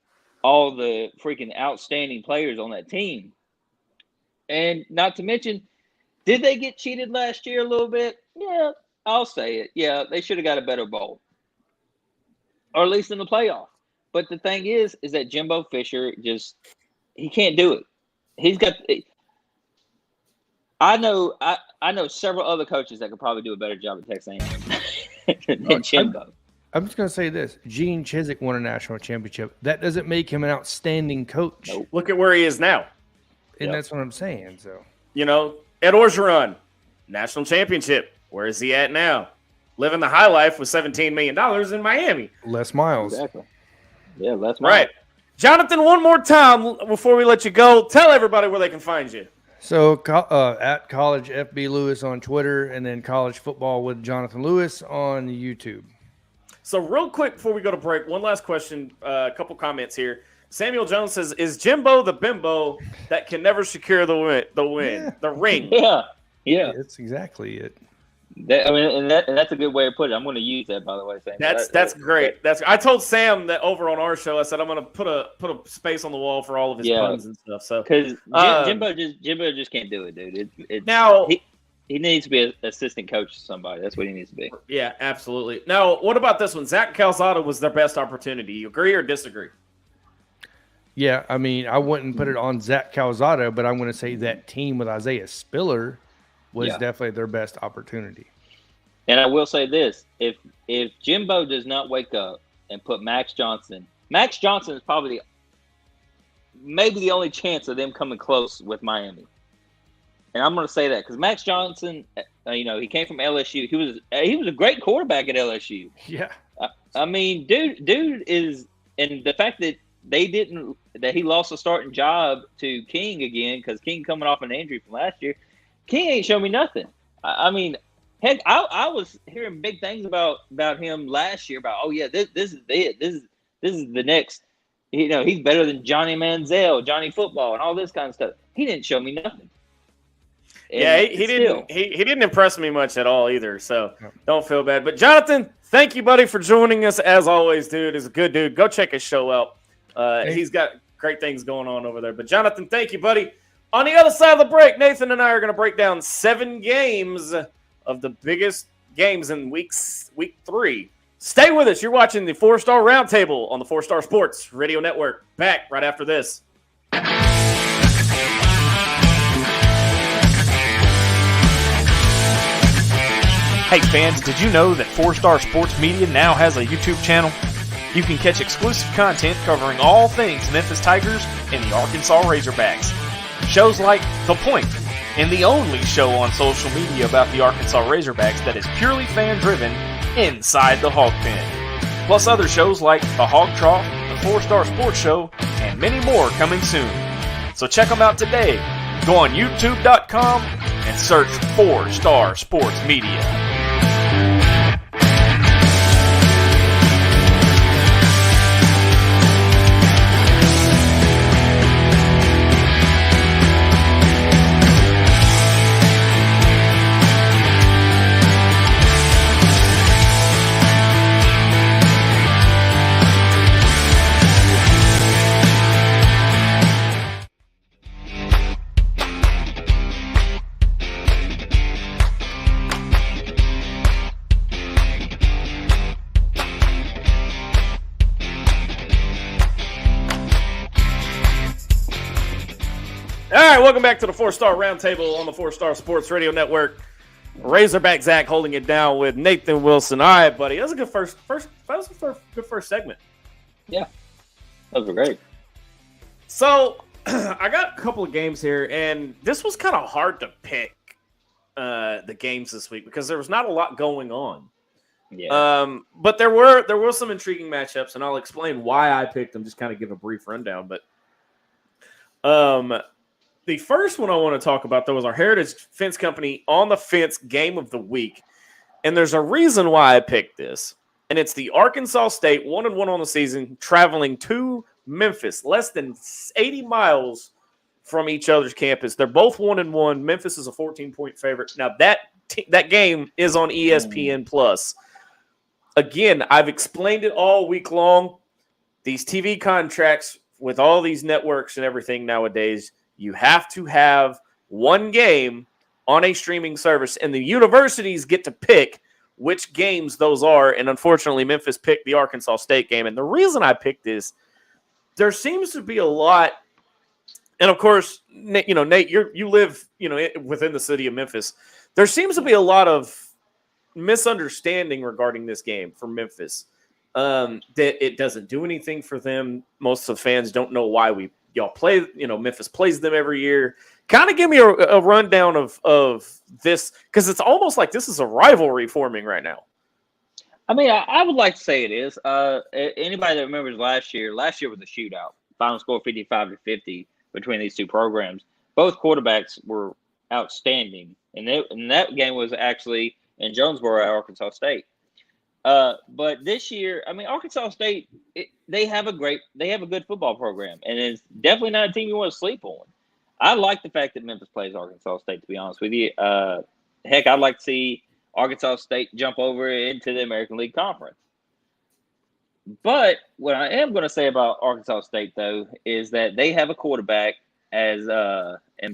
C: all the freaking outstanding players on that team. And not to mention, did they get cheated last year a little bit? Yeah, I'll say it. Yeah, they should have got a better bowl. Or at least in the playoff. But the thing is that Jimbo Fisher he can't do it. He's got I know several other coaches that could probably do a better job at Texas A&M than Jimbo.
B: I'm just going to say this. Gene Chizik won a national championship. That doesn't make him an outstanding coach.
A: Nope. Look at where he is now.
B: And that's what I'm saying. So,
A: Ed Orgeron, national championship. Where is he at now? Living the high life with $17 million in Miami.
B: Les Miles.
C: Exactly. Yeah, Les Miles.
A: Right. Jonathan, one more time before we let you go, tell everybody where they can find you.
B: So at College FB Lewis on Twitter, and then College Football with Jonathan Lewis on YouTube.
A: So real quick before we go to break, one last question, a couple comments here. Samuel Jones says, is Jimbo the bimbo that can never secure the ring?
C: Yeah.
B: That's exactly it.
C: That's a good way to put it. I'm going to use that, by the way. Sam.
A: That's great. I told Sam that over on our show. I said I'm going to put a space on the wall for all of his puns and stuff. So
C: because Jimbo just can't do it, dude.
A: Now
C: he needs to be an assistant coach to somebody. That's what he needs to be.
A: Yeah, absolutely. Now, what about this one? Zach Calzada was their best opportunity. You agree or disagree?
B: Yeah, I mean, I wouldn't put it on Zach Calzada, but I'm going to say that team with Isaiah Spiller was definitely their best opportunity.
C: And I will say this: if Jimbo does not wake up and put Max Johnson. Max Johnson is probably maybe the only chance of them coming close with Miami. And I'm going to say that because Max Johnson, he came from LSU. He was a great quarterback at LSU.
B: Yeah.
C: I mean, dude is, and the fact that he lost a starting job to King again because King coming off an injury from last year. King ain't shown me nothing. I mean, heck, I was hearing big things about him last year about, this is it. This is the next. He's better than Johnny Manziel, Johnny Football, and all this kind of stuff. He didn't show me nothing.
A: And he didn't. He didn't impress me much at all either. So don't feel bad. But Jonathan, thank you, buddy, for joining us as always, dude. He's a good dude. Go check his show out. He's got great things going on over there. But Jonathan, thank you, buddy. On the other side of the break, Nathan and I are going to break down 7 games of the biggest games in week 3. Stay with us. You're watching the 4-Star Roundtable on the 4-Star Sports Radio Network. Back right after this.
E: Hey fans, did you know that 4-Star Sports Media now has a YouTube channel? You can catch exclusive content covering all things Memphis Tigers and the Arkansas Razorbacks. Shows like The Point, and the only show on social media about the Arkansas Razorbacks that is purely fan-driven inside the Hog Pen. Plus other shows like The Hog Trough, the 4-Star Sports Show, and many more coming soon. So check them out today. Go on YouTube.com and search 4-Star Sports Media.
A: All right, welcome back to the 4-Star Roundtable on the 4-Star Sports Radio Network. Razorback Zach holding it down with Nathan Wilson. All right, buddy. That was a good good first segment.
C: Yeah, those were great.
A: So I got a couple of games here, and this was kind of hard to pick the games this week because there was not a lot going on.
C: Yeah.
A: But there were some intriguing matchups, and I'll explain why I picked them. Just kind of give a brief rundown, but the first one I want to talk about, though, is our Heritage Fence Company on the Fence game of the week. And there's a reason why I picked this. And it's the Arkansas State 1-1 on the season, traveling to Memphis, less than 80 miles from each other's campus. They're both 1-1. Memphis is a 14-point favorite. Now, that game is on ESPN+. Again, I've explained it all week long. These TV contracts with all these networks and everything nowadays, you have to have one game on a streaming service, and the universities get to pick which games those are. And unfortunately, Memphis picked the Arkansas State game. And the reason I picked this, there seems to be a lot, and of course, Nate, you live, within the city of Memphis. There seems to be a lot of misunderstanding regarding this game for Memphis. That it doesn't do anything for them. Most of the fans don't know why y'all play. Memphis plays them every year. Kind of give me a rundown of this, because it's almost like this is a rivalry forming right now.
C: I mean, I would like to say it is. Anybody that remembers last year was a shootout. Final score 55-50 between these two programs. Both quarterbacks were outstanding, and that game was actually in Jonesboro at Arkansas State. But this year, I mean, Arkansas State, they have a good football program, and it's definitely not a team you want to sleep on. I like the fact that Memphis plays Arkansas State, to be honest with you. Heck, I'd like to see Arkansas State jump over into the American League Conference. But what I am going to say about Arkansas State, though, is that they have a quarterback in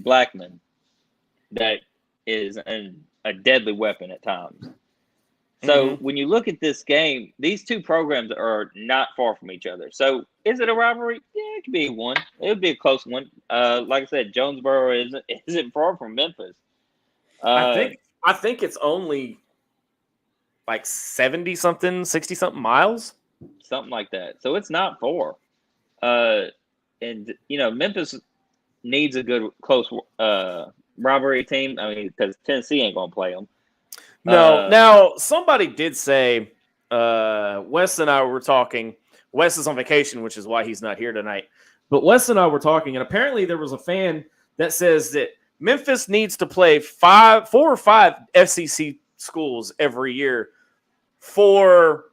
C: Blackman that is a deadly weapon at times. So when you look at this game, these two programs are not far from each other. So is it a rivalry? Yeah, it could be one. It would be a close one. Like I said, Jonesboro isn't far from Memphis.
A: I think it's only like 70-something, 60-something miles.
C: something like that. So it's not 4. And Memphis needs a good close rivalry team. I mean, because Tennessee ain't gonna play them.
A: No. Now somebody did say Wes and I were talking. Wes is on vacation, which is why he's not here tonight. But Wes and I were talking, and apparently there was a fan that says that Memphis needs to play 4 or 5 SEC schools every year for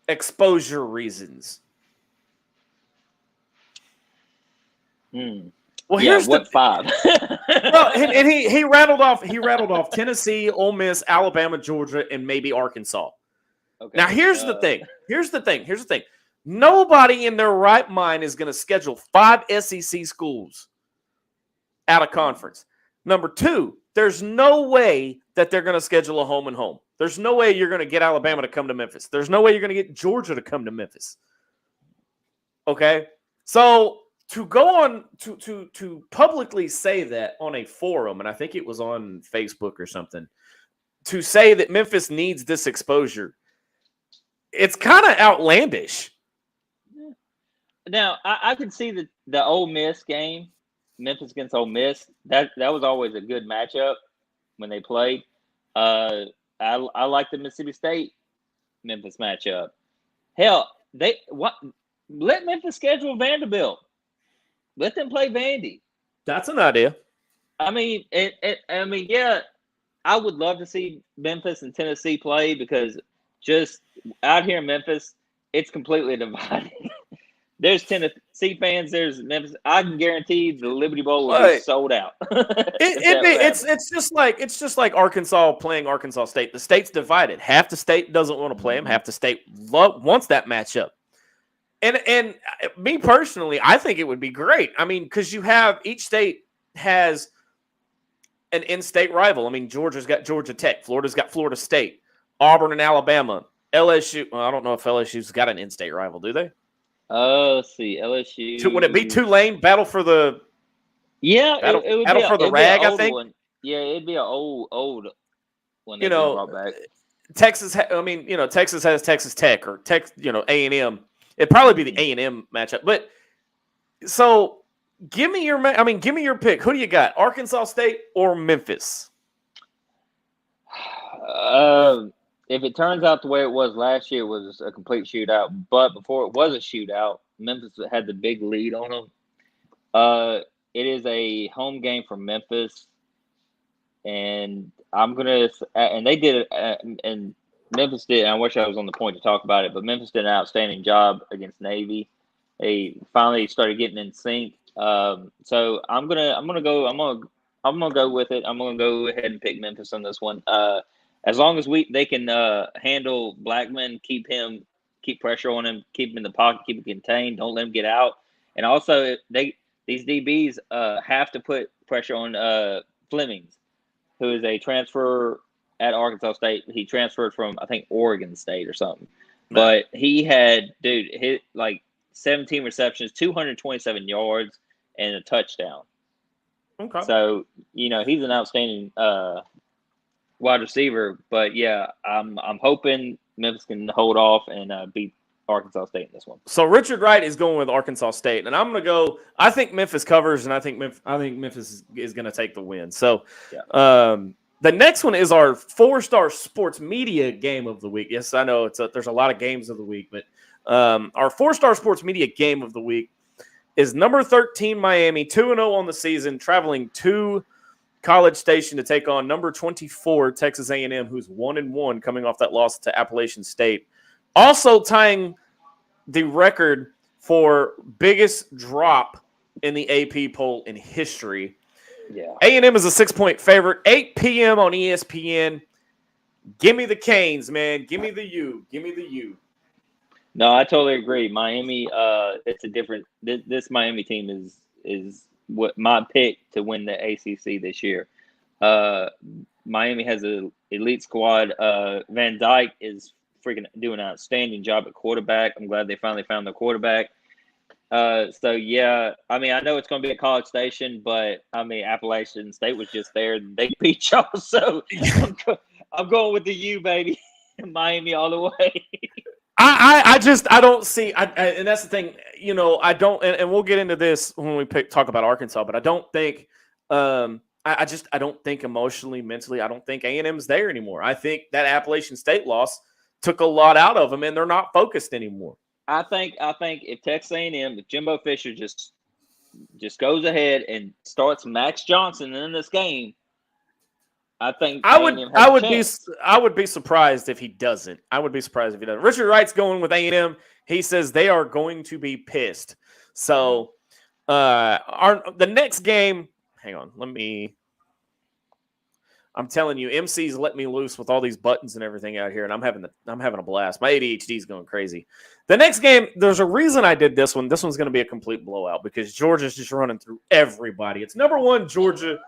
A: exposure reasons. Well, here's
C: what 5?
A: Well, and he rattled off Tennessee, Ole Miss, Alabama, Georgia, and maybe Arkansas. Okay. Now here's the thing. Nobody in their right mind is going to schedule 5 SEC schools out of conference. Number 2, there's no way that they're going to schedule a home and home. There's no way you're going to get Alabama to come to Memphis. There's no way you're going to get Georgia to come to Memphis. Okay? So to go on to publicly say that on a forum, and I think it was on Facebook or something, to say that Memphis needs this exposure, it's kind of outlandish.
C: Now, I could see the Ole Miss game, Memphis against Ole Miss. That was always a good matchup when they played. I like the Mississippi State Memphis matchup. Hell, let Memphis schedule Vanderbilt. Let them play Vandy.
A: That's an idea.
C: I mean, yeah, I would love to see Memphis and Tennessee play because just out here in Memphis, it's completely divided. There's Tennessee fans. There's Memphis. I can guarantee the Liberty Bowl will be sold out.
A: It's just like Arkansas playing Arkansas State. The state's divided. Half the state doesn't want to play them. Half the state wants that matchup. And me personally, I think it would be great. I mean, because each state has an in-state rival. I mean, Georgia's got Georgia Tech. Florida's got Florida State. Auburn and Alabama. LSU. Well, I don't know if LSU's got an in-state rival. Do they?
C: Let's see. LSU.
A: Would it be Tulane? Battle for the.
C: Yeah,
A: it would battle for the rag. I think.
C: One. Yeah, it'd be an old one. That brought back.
A: Texas. Texas has Texas Tech or A&M. It'd probably be the A&M matchup. But so, give me your pick. Who do you got? Arkansas State or Memphis?
C: If it turns out the way it was last year, it was a complete shootout. But before it was a shootout, Memphis had the big lead on them. It is a home game for Memphis, and they did it, and Memphis did. And I wish I was on the point to talk about it, but Memphis did an outstanding job against Navy. They finally started getting in sync. So I'm gonna go with it. I'm gonna go ahead and pick Memphis on this one. As long as they can handle Blackman, keep pressure on him, keep him in the pocket, keep him contained, don't let him get out. And also, these DBs have to put pressure on Flemings, who is a transfer at Arkansas State. He transferred from, I think, Oregon State or something. But he had, hit like 17 receptions, 227 yards, and a touchdown. Okay. So, he's an outstanding wide receiver, but yeah, I'm hoping Memphis can hold off and beat Arkansas State in this one.
A: So Richard Wright is going with Arkansas State, and I'm going to go. I think Memphis covers, and I think Memphis is going to take the win. So, the next one is our 4-star sports media game of the week. Yes, I know there's a lot of games of the week, but our 4-star sports media game of the week is number 13 Miami, 2-0 on the season, traveling to College Station to take on number 24 Texas A&M, who's 1-1 coming off that loss to Appalachian State. Also tying the record for biggest drop in the AP poll in history.
C: Yeah.
A: A&M is a 6-point favorite, 8 p.m. on ESPN. Give me the Canes, man. Give me the U. Give me the U.
C: No, I totally agree. Miami, it's a different – this Miami team is what my pick to win the ACC this year. Miami has an elite squad. Van Dyke is freaking doing an outstanding job at quarterback. I'm glad they finally found the quarterback. So yeah, I mean, I know it's going to be at College Station, but I mean, Appalachian State was just there. They beat y'all, so I'm going with the U, baby. Miami all the way.
A: I don't see, and that's the thing, I don't, and we'll get into this when we talk about Arkansas, but I don't think, I don't think emotionally, mentally, I don't think A&M's there anymore. I think that Appalachian State loss took a lot out of them, and they're not focused anymore.
C: I think if Texas A&M, if Jimbo Fisher just goes ahead and starts Max Johnson in this game, I think
A: I would be surprised if he doesn't. Richard Wright's going with A&M. He says they are going to be pissed. So the next game, hang on, I'm telling you, MC's let me loose with all these buttons and everything out here, and I'm having a blast. My ADHD is going crazy. The next game, there's a reason I did this one. This one's going to be a complete blowout because Georgia's just running through everybody. It's number 1 Georgia,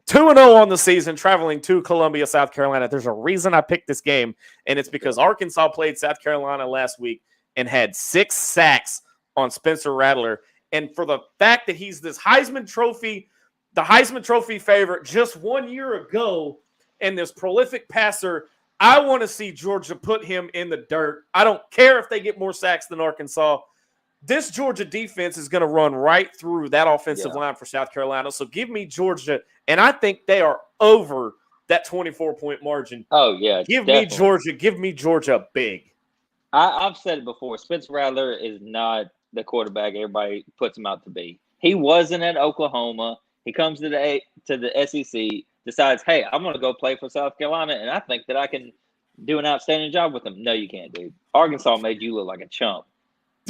A: 2-0 on the season, traveling to Columbia, South Carolina. There's a reason I picked this game, and it's because Arkansas played South Carolina last week and had 6 sacks on Spencer Rattler. And for the fact that he's this Heisman Trophy favorite just 1 year ago and this prolific passer, I want to see Georgia put him in the dirt. I don't care if they get more sacks than Arkansas. This Georgia defense is going to run right through that offensive line for South Carolina. So give me Georgia, and I think they are over that 24-point margin.
C: Oh, yeah.
A: Give me Georgia big.
C: I've said it before. Spencer Rattler is not the quarterback everybody puts him out to be. He wasn't at Oklahoma. He comes to the SEC, decides, hey, I'm going to go play for South Carolina, and I think that I can do an outstanding job with him. No, you can't, dude. Arkansas made you look like a chump.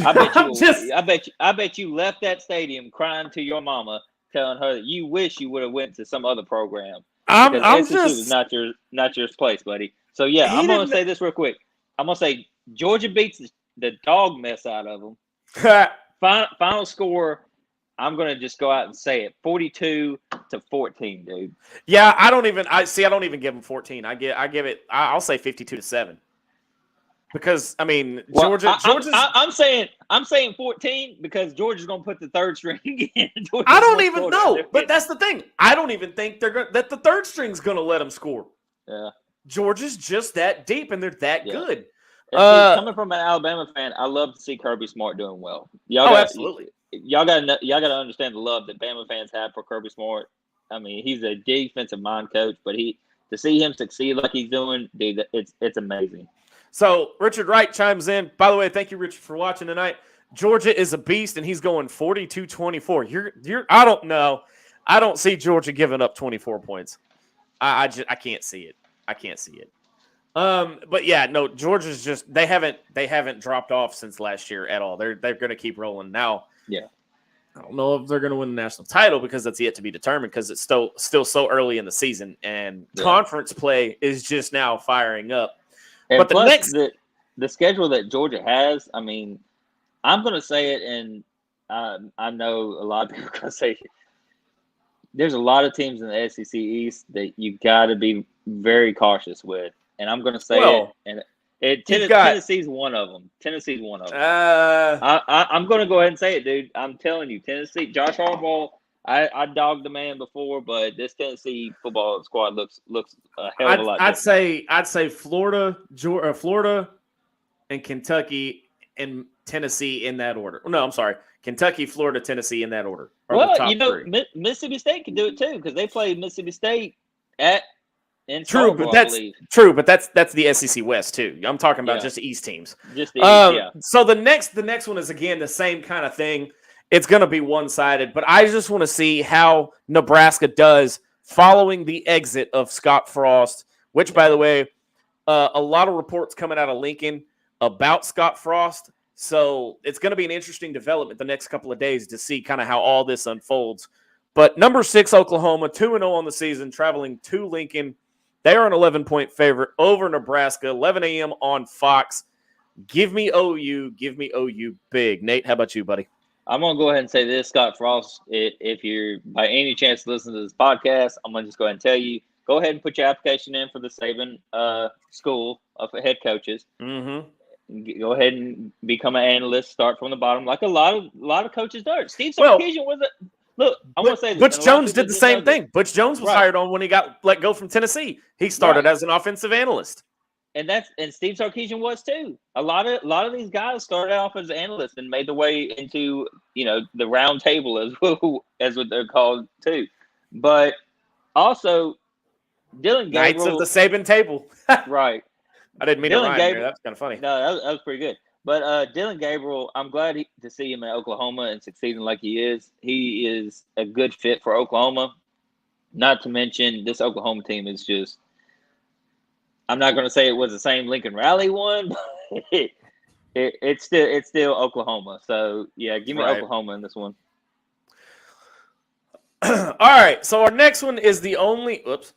C: I bet you left that stadium crying to your mama, telling her that you wish you would have went to some other program. SEC was not your place, buddy. So yeah, I'm going to say this real quick. I'm going to say Georgia beats the dog mess out of them. Final score. I'm going to just go out and say it. 42-14, dude.
A: Yeah, I don't even give them 14. I'll say 52-7. Because Georgia's
C: I'm saying 14 because Georgia's going to put the third string in.
A: I don't even know, but that's the thing. I don't even think that the third string's going to let them score.
C: Yeah.
A: Georgia's just that deep and they're that good.
C: Coming from an Alabama fan, I love to see Kirby Smart doing well.
A: Absolutely.
C: Y'all got to understand the love that Bama fans have for Kirby Smart. I mean, he's a defensive mind coach, but to see him succeed like he's doing, dude, it's amazing.
A: So Richard Wright chimes in. By the way, thank you, Richard, for watching tonight. Georgia is a beast, and he's going 42-24. I don't know. I don't see Georgia giving up 24 points. I can't see it. But yeah, no, Georgia's just they haven't dropped off since last year at all. They're going to keep rolling now.
C: Yeah.
A: I don't know if they're going to win the national title because that's yet to be determined because it's still so early in the season and conference play is just now firing up.
C: And
A: but
C: plus, the schedule that Georgia has, I mean, I'm going to say it, and I know a lot of people are going to say there's a lot of teams in the SEC East that you got to be very cautious with. And I'm going to say Tennessee's one of them. I'm going to go ahead and say it, dude. I'm telling you, Tennessee, Josh Harbaugh, I dogged the man before, but this Tennessee football squad looks a hell of a lot different.
A: I'd say Florida and Kentucky and Tennessee in that order. No, I'm sorry. Kentucky, Florida, Tennessee in that order.
C: Well, Mississippi State can do it too because they played Mississippi State
A: True, but that's the SEC West too. I'm talking about just the East teams.
C: Just the East, yeah.
A: So the next one is again the same kind of thing. It's going to be one-sided, but I just want to see how Nebraska does following the exit of Scott Frost, which, by the way, a lot of reports coming out of Lincoln about Scott Frost. So it's going to be an interesting development the next couple of days to see kind of how all this unfolds. But number 6, Oklahoma, 2-0 on the season, traveling to Lincoln. They are an 11-point favorite over Nebraska, 11 a.m. on Fox. Give me OU. Give me OU big. Nate, how about you, buddy?
C: I'm going to go ahead and say this, Scott Frost. If you're by any chance listening to this podcast, I'm going to just go ahead and tell you, go ahead and put your application in for the Saban School of Head Coaches.
A: Mm-hmm.
C: Go ahead and become an analyst. Start from the bottom, like a lot of coaches do. Steve Sarkisian was a look. I want to say this.
A: Butch Jones did the same thing. Butch Jones was hired on when he got let go from Tennessee. He started as an offensive analyst.
C: and Steve Sarkisian was too. A lot of these guys started off as analysts and made their way into the round table as what they're called too. But also Dylan Gabriel,
A: Knights of the Saban table.
C: Right.
A: I didn't mean to rhyme there. That's kind of funny.
C: No, that was pretty good. But Dylan Gabriel, I'm glad to see him in Oklahoma and succeeding like he is. He is a good fit for Oklahoma. Not to mention, this Oklahoma team is just – I'm not going to say it was the same Lincoln Riley one, but it's still Oklahoma. So, yeah, give me Oklahoma in this one.
A: All right, so our next one is the only – oops.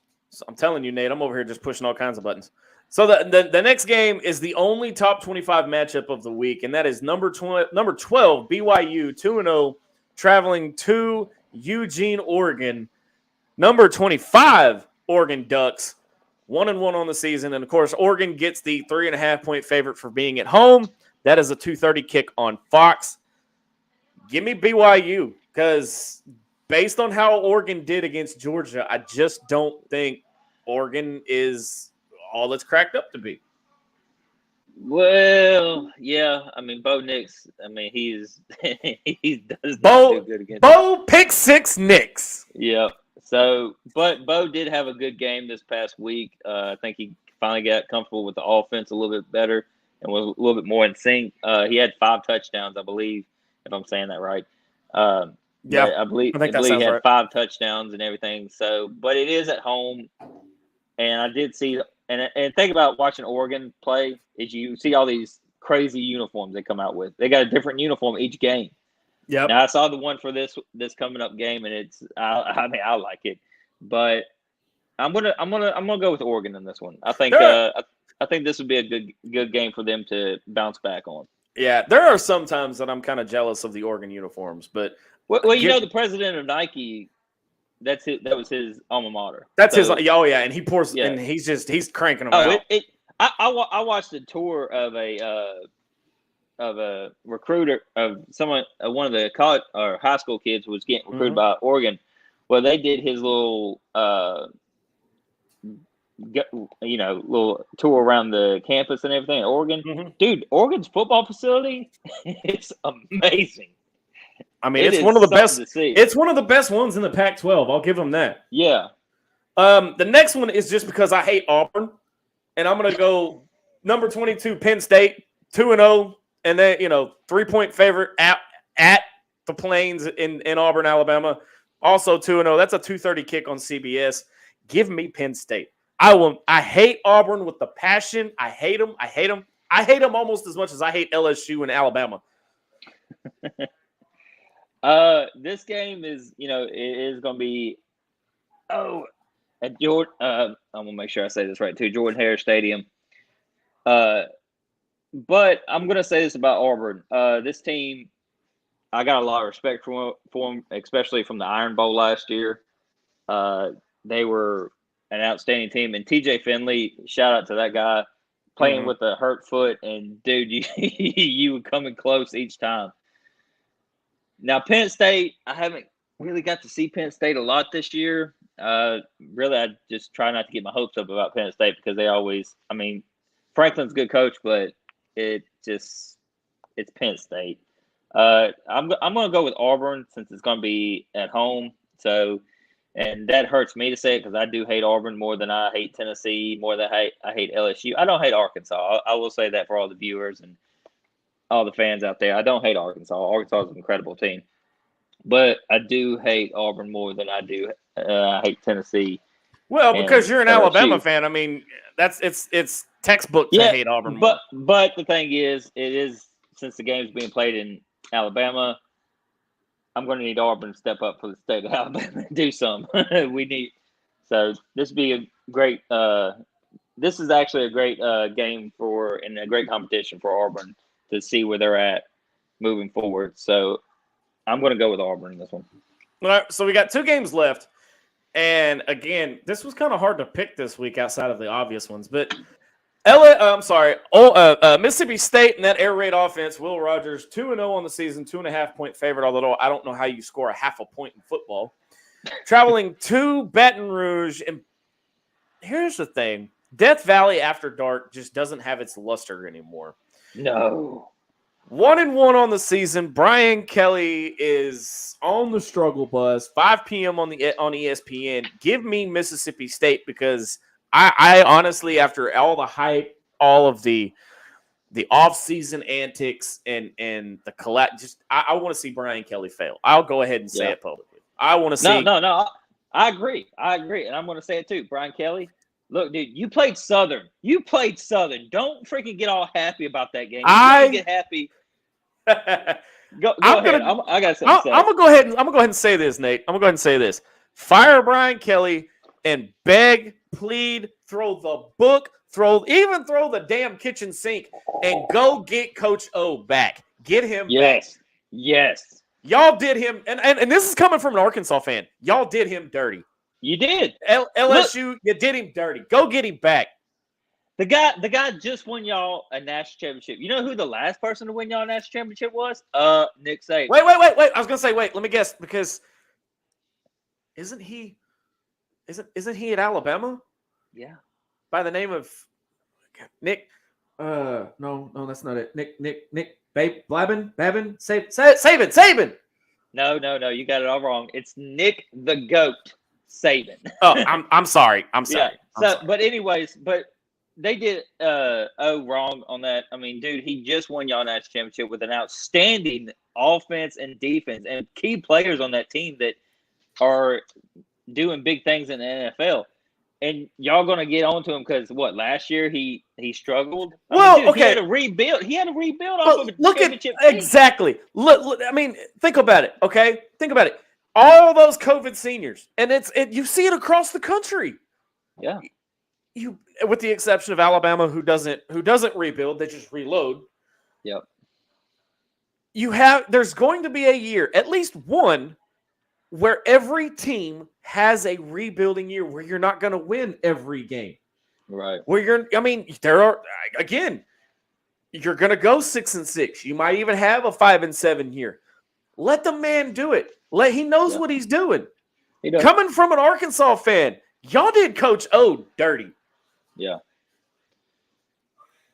A: I'm telling you, Nate, I'm over here just pushing all kinds of buttons. So the next game is the only top 25 matchup of the week, and that is number 12 BYU 2-0 traveling to Eugene, Oregon. Number 25 Oregon Ducks 1-1 on the season, and of course Oregon gets the 3.5-point favorite for being at home. That is a 2:30 kick on Fox. Give me BYU because based on how Oregon did against Georgia, I just don't think Oregon is all it's cracked up to be.
C: Well, yeah. I mean, Bo Nix. I mean, he does not do good against
A: Bo pick six Nix.
C: Yeah. So, but Bo did have a good game this past week. I think he finally got comfortable with the offense a little bit better and was a little bit more in sync. He had 5 touchdowns, I believe, if I'm saying that right.
A: Yeah,
C: I believe he had 5 touchdowns and everything. So, but it is at home, and I did see. And think about watching Oregon play is you see all these crazy uniforms they come out with. They got a different uniform each game.
A: Yeah.
C: Now I saw the one for this coming up game, and I like it, but I'm gonna go with Oregon in this one. I think I think this would be a good game for them to bounce back on.
A: Yeah, there are some times that I'm kind of jealous of the Oregon uniforms, but
C: well, the president of Nike. That was his alma mater.
A: That's his. Oh yeah, and he pours, and he's cranking them out.
C: I watched a tour of a recruiter of someone. One of the college or high school kids was getting recruited by Oregon. Well, they did his little, little tour around the campus and everything at Oregon. Mm-hmm. Dude, Oregon's football facility, it's amazing.
A: I mean, it's one of the best. It's one of the best ones in the Pac-12. I'll give them that.
C: Yeah.
A: The next one is just because I hate Auburn, and I'm going to go number 22 Penn State 2-0, and then 3-point favorite at the Plains in Auburn, Alabama. Also 2-0. That's a 2:30 kick on CBS. Give me Penn State. I hate Auburn with the passion. I hate them. I hate them almost as much as I hate LSU and Alabama.
C: This game is, it is going to be, at Jordan. I'm gonna make sure I say this right too. Jordan-Hare Stadium. But I'm gonna say this about Auburn. This team, I got a lot of respect for them, especially from the Iron Bowl last year. They were an outstanding team, and TJ Finley, shout out to that guy, playing with a hurt foot, and dude, you were coming close each time. Now, Penn State, I haven't really got to see Penn State a lot this year. Really, I just try not to get my hopes up about Penn State because they always – I mean, Franklin's a good coach, but it's Penn State. I'm going to go with Auburn since it's going to be at home. So, and that hurts me to say it because I do hate Auburn more than I hate Tennessee, more than I hate LSU. I don't hate Arkansas. I will say that for all the viewers and all the fans out there. I don't hate Arkansas. Arkansas is an incredible team. But I do hate Auburn more than I do hate Tennessee.
A: Well, because you're an Alabama fan. I mean, it's textbook to hate Auburn more.
C: But the thing is, since the game's being played in Alabama, I'm going to need Auburn to step up for the state of Alabama and do something. So this would be a great this is actually a great game and a great competition for Auburn to see where they're at moving forward. So I'm going to go with Auburn in this one.
A: All right, so we got 2 games left. And again, this was kind of hard to pick this week outside of the obvious ones. But Mississippi State and that air raid offense, Will Rogers, 2-0 on the season, 2.5-point favorite, although I don't know how you score a half a point in football. Traveling to Baton Rouge. And here's the thing. Death Valley after dark just doesn't have its luster anymore.
C: No.
A: 1-1 on the season. Brian Kelly is on the struggle bus. 5 p.m. on ESPN. Give me Mississippi State because I honestly, after all the hype, all of the off-season antics and the collapse, I want to see Brian Kelly fail. I'll go ahead and say it publicly. I want to see.
C: No. I agree. And I'm going to say it too. Brian Kelly, look, dude, you played Southern. Don't freaking get all happy about that game. Get happy. Go ahead. I gotta say. I'm
A: gonna go ahead and say this, Nate. I'm gonna go ahead and say this. Fire Brian Kelly and beg, plead, throw the book, throw the damn kitchen sink, and go get Coach O back. Get him back.
C: Yes.
A: Y'all did him, and this is coming from an Arkansas fan. Y'all did him dirty.
C: You did.
A: LSU, you did him dirty. Go get him back.
C: The guy just won y'all a national championship. You know who the last person to win y'all a national championship was? Nick Saban.
A: Wait. I was gonna say wait. Let me guess because isn't he at Alabama?
C: Yeah.
A: By the name of Nick. No, that's not it. Nick. Babin. Saban.
C: No. You got it all wrong. It's Nick the Goat Saban.
A: Oh, I'm sorry.
C: But anyways, they did wrong on that. I mean, dude, he just won y'all national championship with an outstanding offense and defense and key players on that team that are doing big things in the NFL. And y'all gonna get on to him because last year he struggled.
A: Okay.
C: He had to rebuild. Off of a championship team.
A: Exactly. Look. I mean, think about it. Okay, think about it. All those COVID seniors, and you see it across the country.
C: Yeah.
A: You, with the exception of Alabama, who doesn't rebuild, they just reload.
C: Yep.
A: There's going to be a year, at least one, where every team has a rebuilding year where you're not going to win every game.
C: Right.
A: Where you're going to go 6-6. You might even have a 5-7 year. Let the man do it. He knows what he's doing. Coming from an Arkansas fan, y'all did Coach O dirty.
C: Yeah.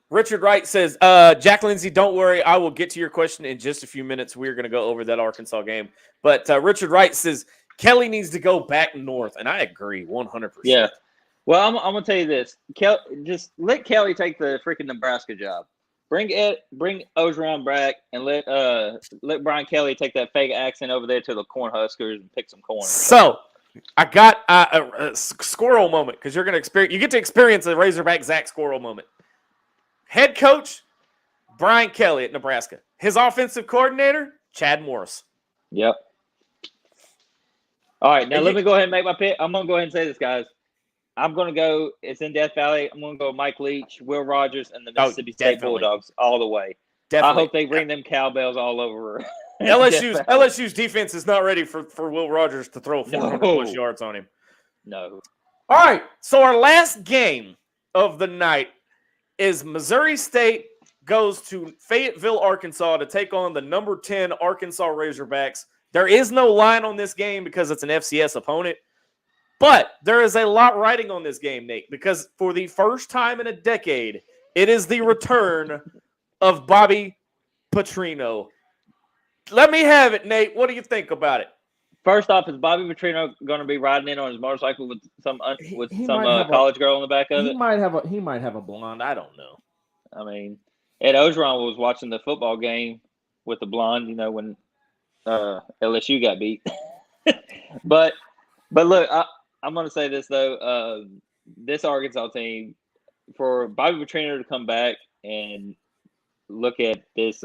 A: Richard Wright says, Jack Lindsay, don't worry. I will get to your question in just a few minutes. We're going to go over that Arkansas game. But Richard Wright says, Kelly needs to go back north. And I agree 100%.
C: Yeah. Well, I'm going to tell you this. Just let Kelly take the freaking Nebraska job. Bring Ogeron back and let Brian Kelly take that fake accent over there to the Cornhuskers and pick some corn.
A: So I got a squirrel moment because you get to experience a Razorback Zach Squirrel moment. Head coach, Brian Kelly at Nebraska. His offensive coordinator, Chad Morris.
C: Yep. All right, now let me go ahead and make my pick. I'm going to go ahead and say this, guys. I'm going to go – it's in Death Valley. I'm going to go Mike Leach, Will Rogers, and the Mississippi State Bulldogs all the way.
A: Definitely.
C: I hope they ring them cowbells all over.
A: LSU's defense is not ready for Will Rogers to throw 400-plus yards on him.
C: No.
A: All right, so our last game of the night is Missouri State goes to Fayetteville, Arkansas to take on the number 10 Arkansas Razorbacks. There is no line on this game because it's an FCS opponent. But there is a lot riding on this game, Nate, because for the first time in a decade, it is the return of Bobby Petrino. Let me have it, Nate. What do you think about it?
C: First off, is Bobby Petrino going to be riding in on his motorcycle with some college girl on the back of it?
A: He might have a blonde. I don't know.
C: I mean, Ed Ogeron was watching the football game with the blonde, when LSU got beat. But look, I'm going to say this, though. This Arkansas team, for Bobby Petrino to come back and look at this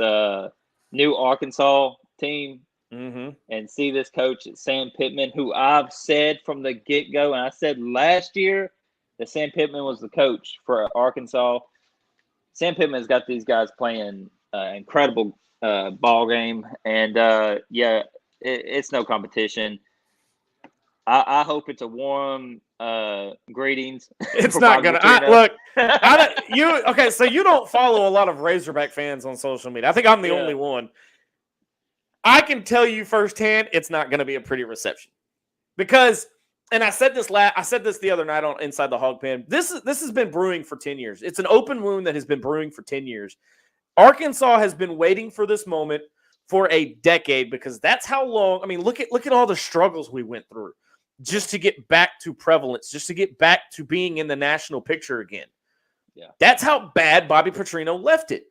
C: new Arkansas team and see this coach, Sam Pittman, who I've said from the get-go, and I said last year that Sam Pittman was the coach for Arkansas. Sam Pittman's got these guys playing incredible ball game, and, it's no competition. I hope it's a warm greetings.
A: It's not going to look. Okay, so you don't follow a lot of Razorback fans on social media. I think I'm the only one. I can tell you firsthand, it's not going to be a pretty reception because and I said this the other night on Inside the Hog Pen. This has been brewing for 10 years. It's an open wound that has been brewing for 10 years. Arkansas has been waiting for this moment for a decade because that's how long. I mean, look at all the struggles we went through just to get back to prevalence, just to get back to being in the national picture again.
C: Yeah.
A: That's how bad Bobby Petrino left it.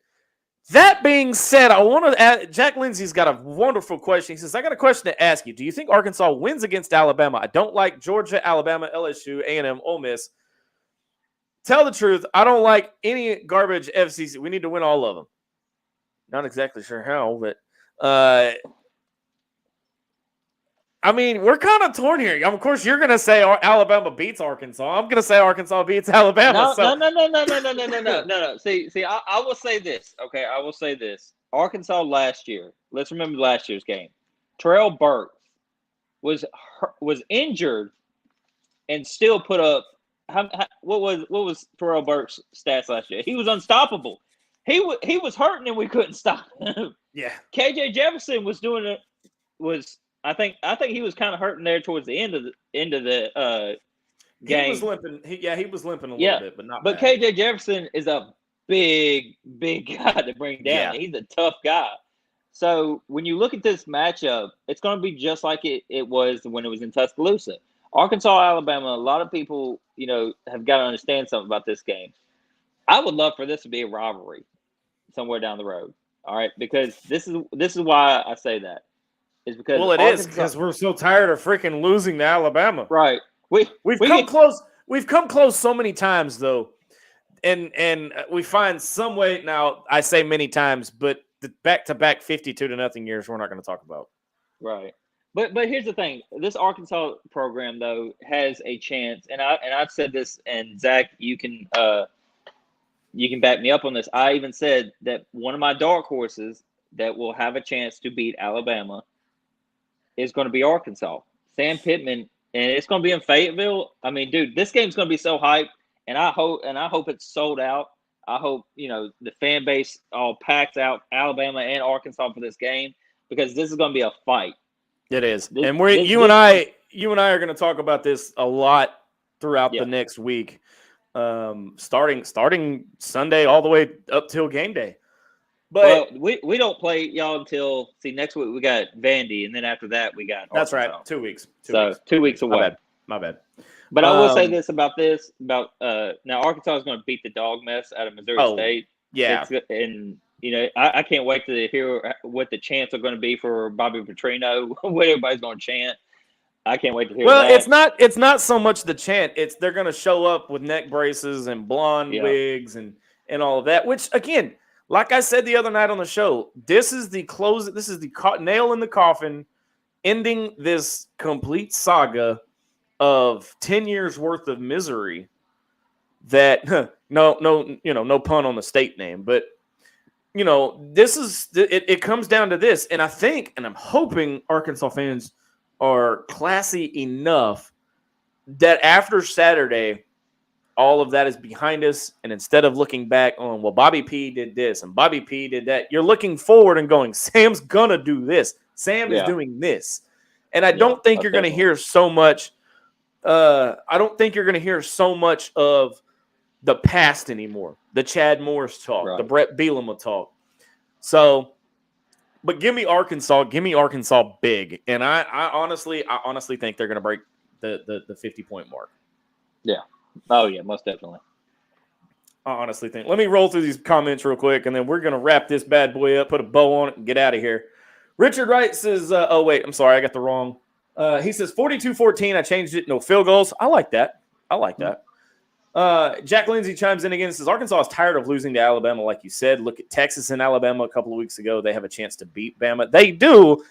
A: That being said, I want to ask, Jack Lindsay's got a wonderful question. He says, I got a question to ask you. Do you think Arkansas wins against Alabama? I don't like Georgia, Alabama, LSU, A&M, Ole Miss. Tell the truth. I don't like any garbage FCC. We need to win all of them. Not exactly sure how, but I mean, we're kind of torn here. Of course, you're going to say Alabama beats Arkansas. I'm going to say Arkansas beats Alabama.
C: No. See, I will say this. Okay, I will say this. Arkansas last year. Let's remember last year's game. Terrell Burks was injured and still put up. What was Terrell Burks' stats last year? He was unstoppable. He was hurting and we couldn't stop him.
A: Yeah.
C: KJ Jefferson was doing it. I think he was kind of hurting there towards the end of the game.
A: He was limping. He was limping a little bit, but not.
C: But
A: bad.
C: KJ Jefferson is a big guy to bring down. Yeah. He's a tough guy. So when you look at this matchup, it's going to be just like it was when it was in Tuscaloosa. Arkansas, Alabama. A lot of people, have got to understand something about this game. I would love for this to be a rivalry somewhere down the road. All right, because this is why I say that. Is because
A: it is because we're so tired of freaking losing to Alabama.
C: Right. We've
A: come close. We've come close so many times though, and we find some way. Now I say many times, but the back-to-back 52-0 years we're not going to talk about.
C: Right. But here's the thing: this Arkansas program though has a chance, and I've said this, and Zach, you can back me up on this. I even said that one of my dark horses that will have a chance to beat Alabama is going to be Arkansas. Sam Pittman, and it's going to be in Fayetteville. I mean, dude, this game's going to be so hyped, and I hope it's sold out. I hope the fan base all packs out Alabama and Arkansas for this game because this is going to be a fight.
A: It is, and you and I are going to talk about this a lot throughout the next week, starting Sunday all the way up till game day. But
C: we don't play y'all until next week we got Vandy, and then after that we got
A: Arkansas. That's right, 2 weeks.
C: 2 weeks away.
A: My bad.
C: But I will say this about now Arkansas is going to beat the dog mess out of Missouri State.
A: Yeah,
C: and I can't wait to hear what the chants are going to be for Bobby Petrino. What everybody's going to chant. I can't wait to hear.
A: Well, it's not so much the chant. It's they're going to show up with neck braces and blonde wigs and all of that. Which again. Like I said the other night on the show, this is the nail in the coffin, ending this complete saga of 10 years worth of misery. That no pun on the state name, but this is it comes down to this, and I think, and I'm hoping Arkansas fans are classy enough that after Saturday, all of that is behind us, and instead of looking back on, well, Bobby P did this and Bobby P did that, you're looking forward and going, Sam's gonna do this. Sam is doing this, and I don't think you're gonna hear so much. I don't think you're gonna hear so much of the past anymore. The Chad Morris talk, the Brett Bielema talk. So, but give me Arkansas big, and I honestly think they're gonna break the 50-point mark.
C: Yeah. Oh, yeah, most definitely.
A: I honestly think. Let me roll through these comments real quick, and then we're going to wrap this bad boy up, put a bow on it, and get out of here. Richard Wright says, I'm sorry, I got the wrong. He says, 42-14, I changed it, no field goals. I like that. Jack Lindsay chimes in again and says, Arkansas is tired of losing to Alabama, like you said. Look at Texas and Alabama a couple of weeks ago. They have a chance to beat Bama. They do.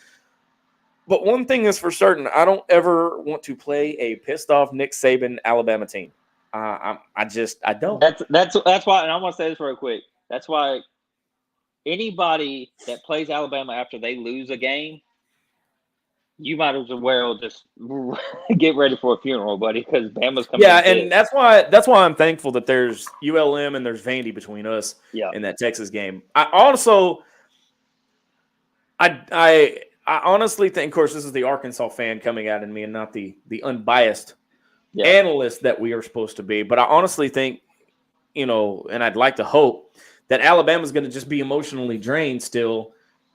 A: But one thing is for certain, I don't ever want to play a pissed-off Nick Saban Alabama team. I don't.
C: That's why, and I want to say this real quick. That's why anybody that plays Alabama after they lose a game, you might as well just get ready for a funeral, buddy, because Bama's coming.
A: Yeah, and that's why I'm thankful that there's ULM and there's Vandy between us in that Texas game. I honestly think, of course, this is the Arkansas fan coming out in me and not the unbiased analysts that we are supposed to be. But I honestly think, and I'd like to hope that Alabama's going to just be emotionally drained still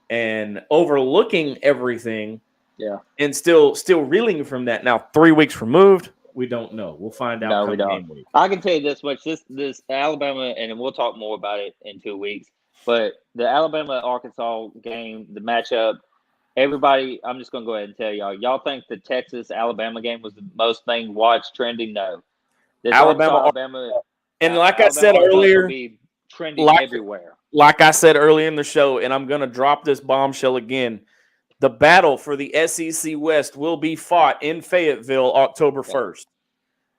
A: and overlooking everything.
C: Yeah.
A: And still reeling from that. Now, 3 weeks removed, we don't know. We'll find out.
C: No, we don't. Game week. I can tell you this much: this Alabama, and we'll talk more about it in 2 weeks. But the Alabama-Arkansas game, the matchup, everybody, I'm just going to go ahead and tell y'all think the Texas-Alabama game was the most thing watched trending? No. This
A: Alabama, and like I said earlier,
C: be trending everywhere.
A: Like I said earlier in the show, and I'm going to drop this bombshell again. The battle for the SEC West will be fought in Fayetteville October 1st.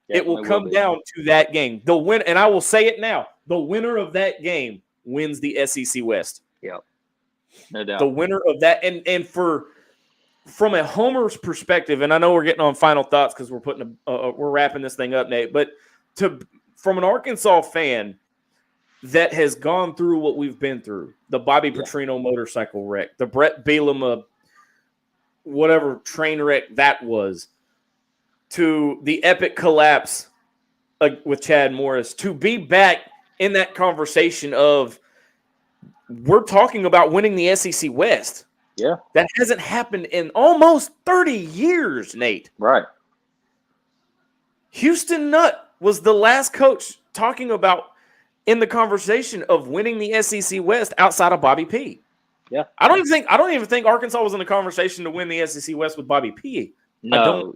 A: It will come down to that game. The win, and I will say it now, the winner of that game wins the SEC West.
C: Yep. No doubt.
A: The winner of that, and from a homer's perspective, and I know we're getting on final thoughts because we're wrapping this thing up, Nate, but from an Arkansas fan that has gone through what we've been through, the Bobby Petrino motorcycle wreck, the Brett Bielema whatever train wreck that was, to the epic collapse with Chad Morris, to be back in that conversation of we're talking about winning the SEC West.
C: Yeah.
A: That hasn't happened in almost 30 years, Nate.
C: Right.
A: Houston Nutt was the last coach talking about in the conversation of winning the SEC West outside of Bobby P.
C: Yeah.
A: I don't even think Arkansas was in the conversation to win the SEC West with Bobby P.
C: No.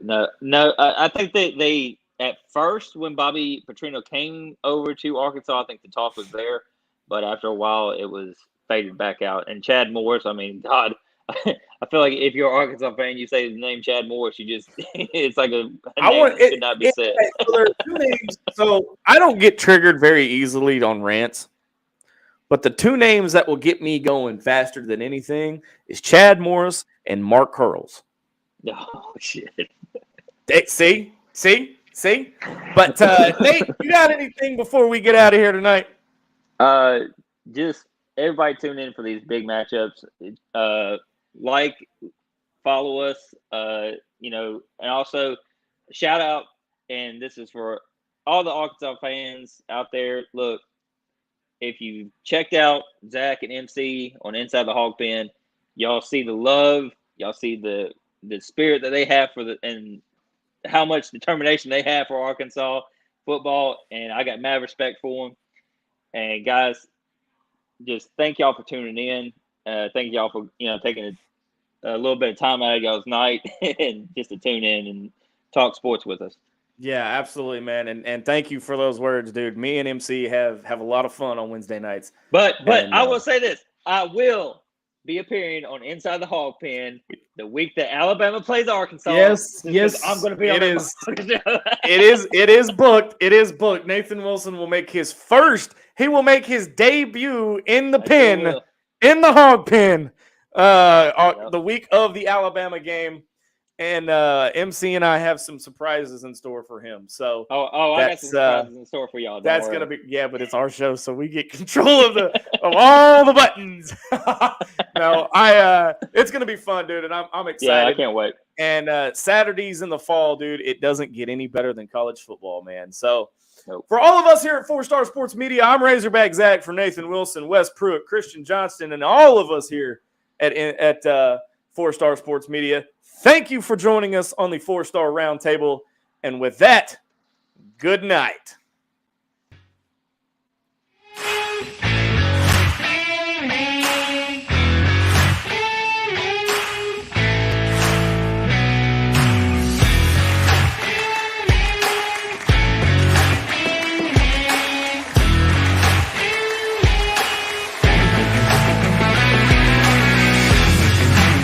C: I think they at first when Bobby Petrino came over to Arkansas, I think the talk was there, but after a while it was faded back out. And Chad Morris, I mean, God, I feel like if you're an Arkansas fan, you say the name Chad Morris, you just it's like a name that should not be said.
A: So there are two names. So I don't get triggered very easily on rants, but the two names that will get me going faster than anything is Chad Morris and Mark Hurls.
C: Oh shit!
A: See. But Nate, you got anything before we get out of here tonight?
C: Just everybody tune in for these big matchups. Follow us, and also shout out, and this is for all the Arkansas fans out there. Look, if you checked out Zach and MC on Inside the Hog Pen, y'all see the love, y'all see the spirit that they have and how much determination they have for Arkansas football, and I got mad respect for them. And guys, just thank y'all for tuning in. Thank y'all for taking a little bit of time out of y'all's night and just to tune in and talk sports with us.
A: Yeah, absolutely, man. And thank you for those words, dude. Me and MC have a lot of fun on Wednesday nights.
C: But I will say this. I will be appearing on Inside the Hog Pen the week that Alabama plays Arkansas.
A: Yes.
C: I'm going to be on
A: It is booked. It is booked. Nathan Wilson will make his debut in the pen, in the Hog Pen, the week of the Alabama game. And MC and I have some surprises in store for him. So
C: I got some surprises in store for y'all.
A: That's gonna be but it's our show, so we get control of all the buttons. No, it's gonna be fun, dude, and I'm excited.
C: Yeah, I can't wait.
A: And Saturdays in the fall, dude, it doesn't get any better than college football, man. So for all of us here at 4-Star Sports Media, I'm Razorback Zach, for Nathan Wilson, Wes Pruitt, Christian Johnston, and all of us here at 4-Star Sports Media. Thank you for joining us on the 4-Star Roundtable. And with that, good night.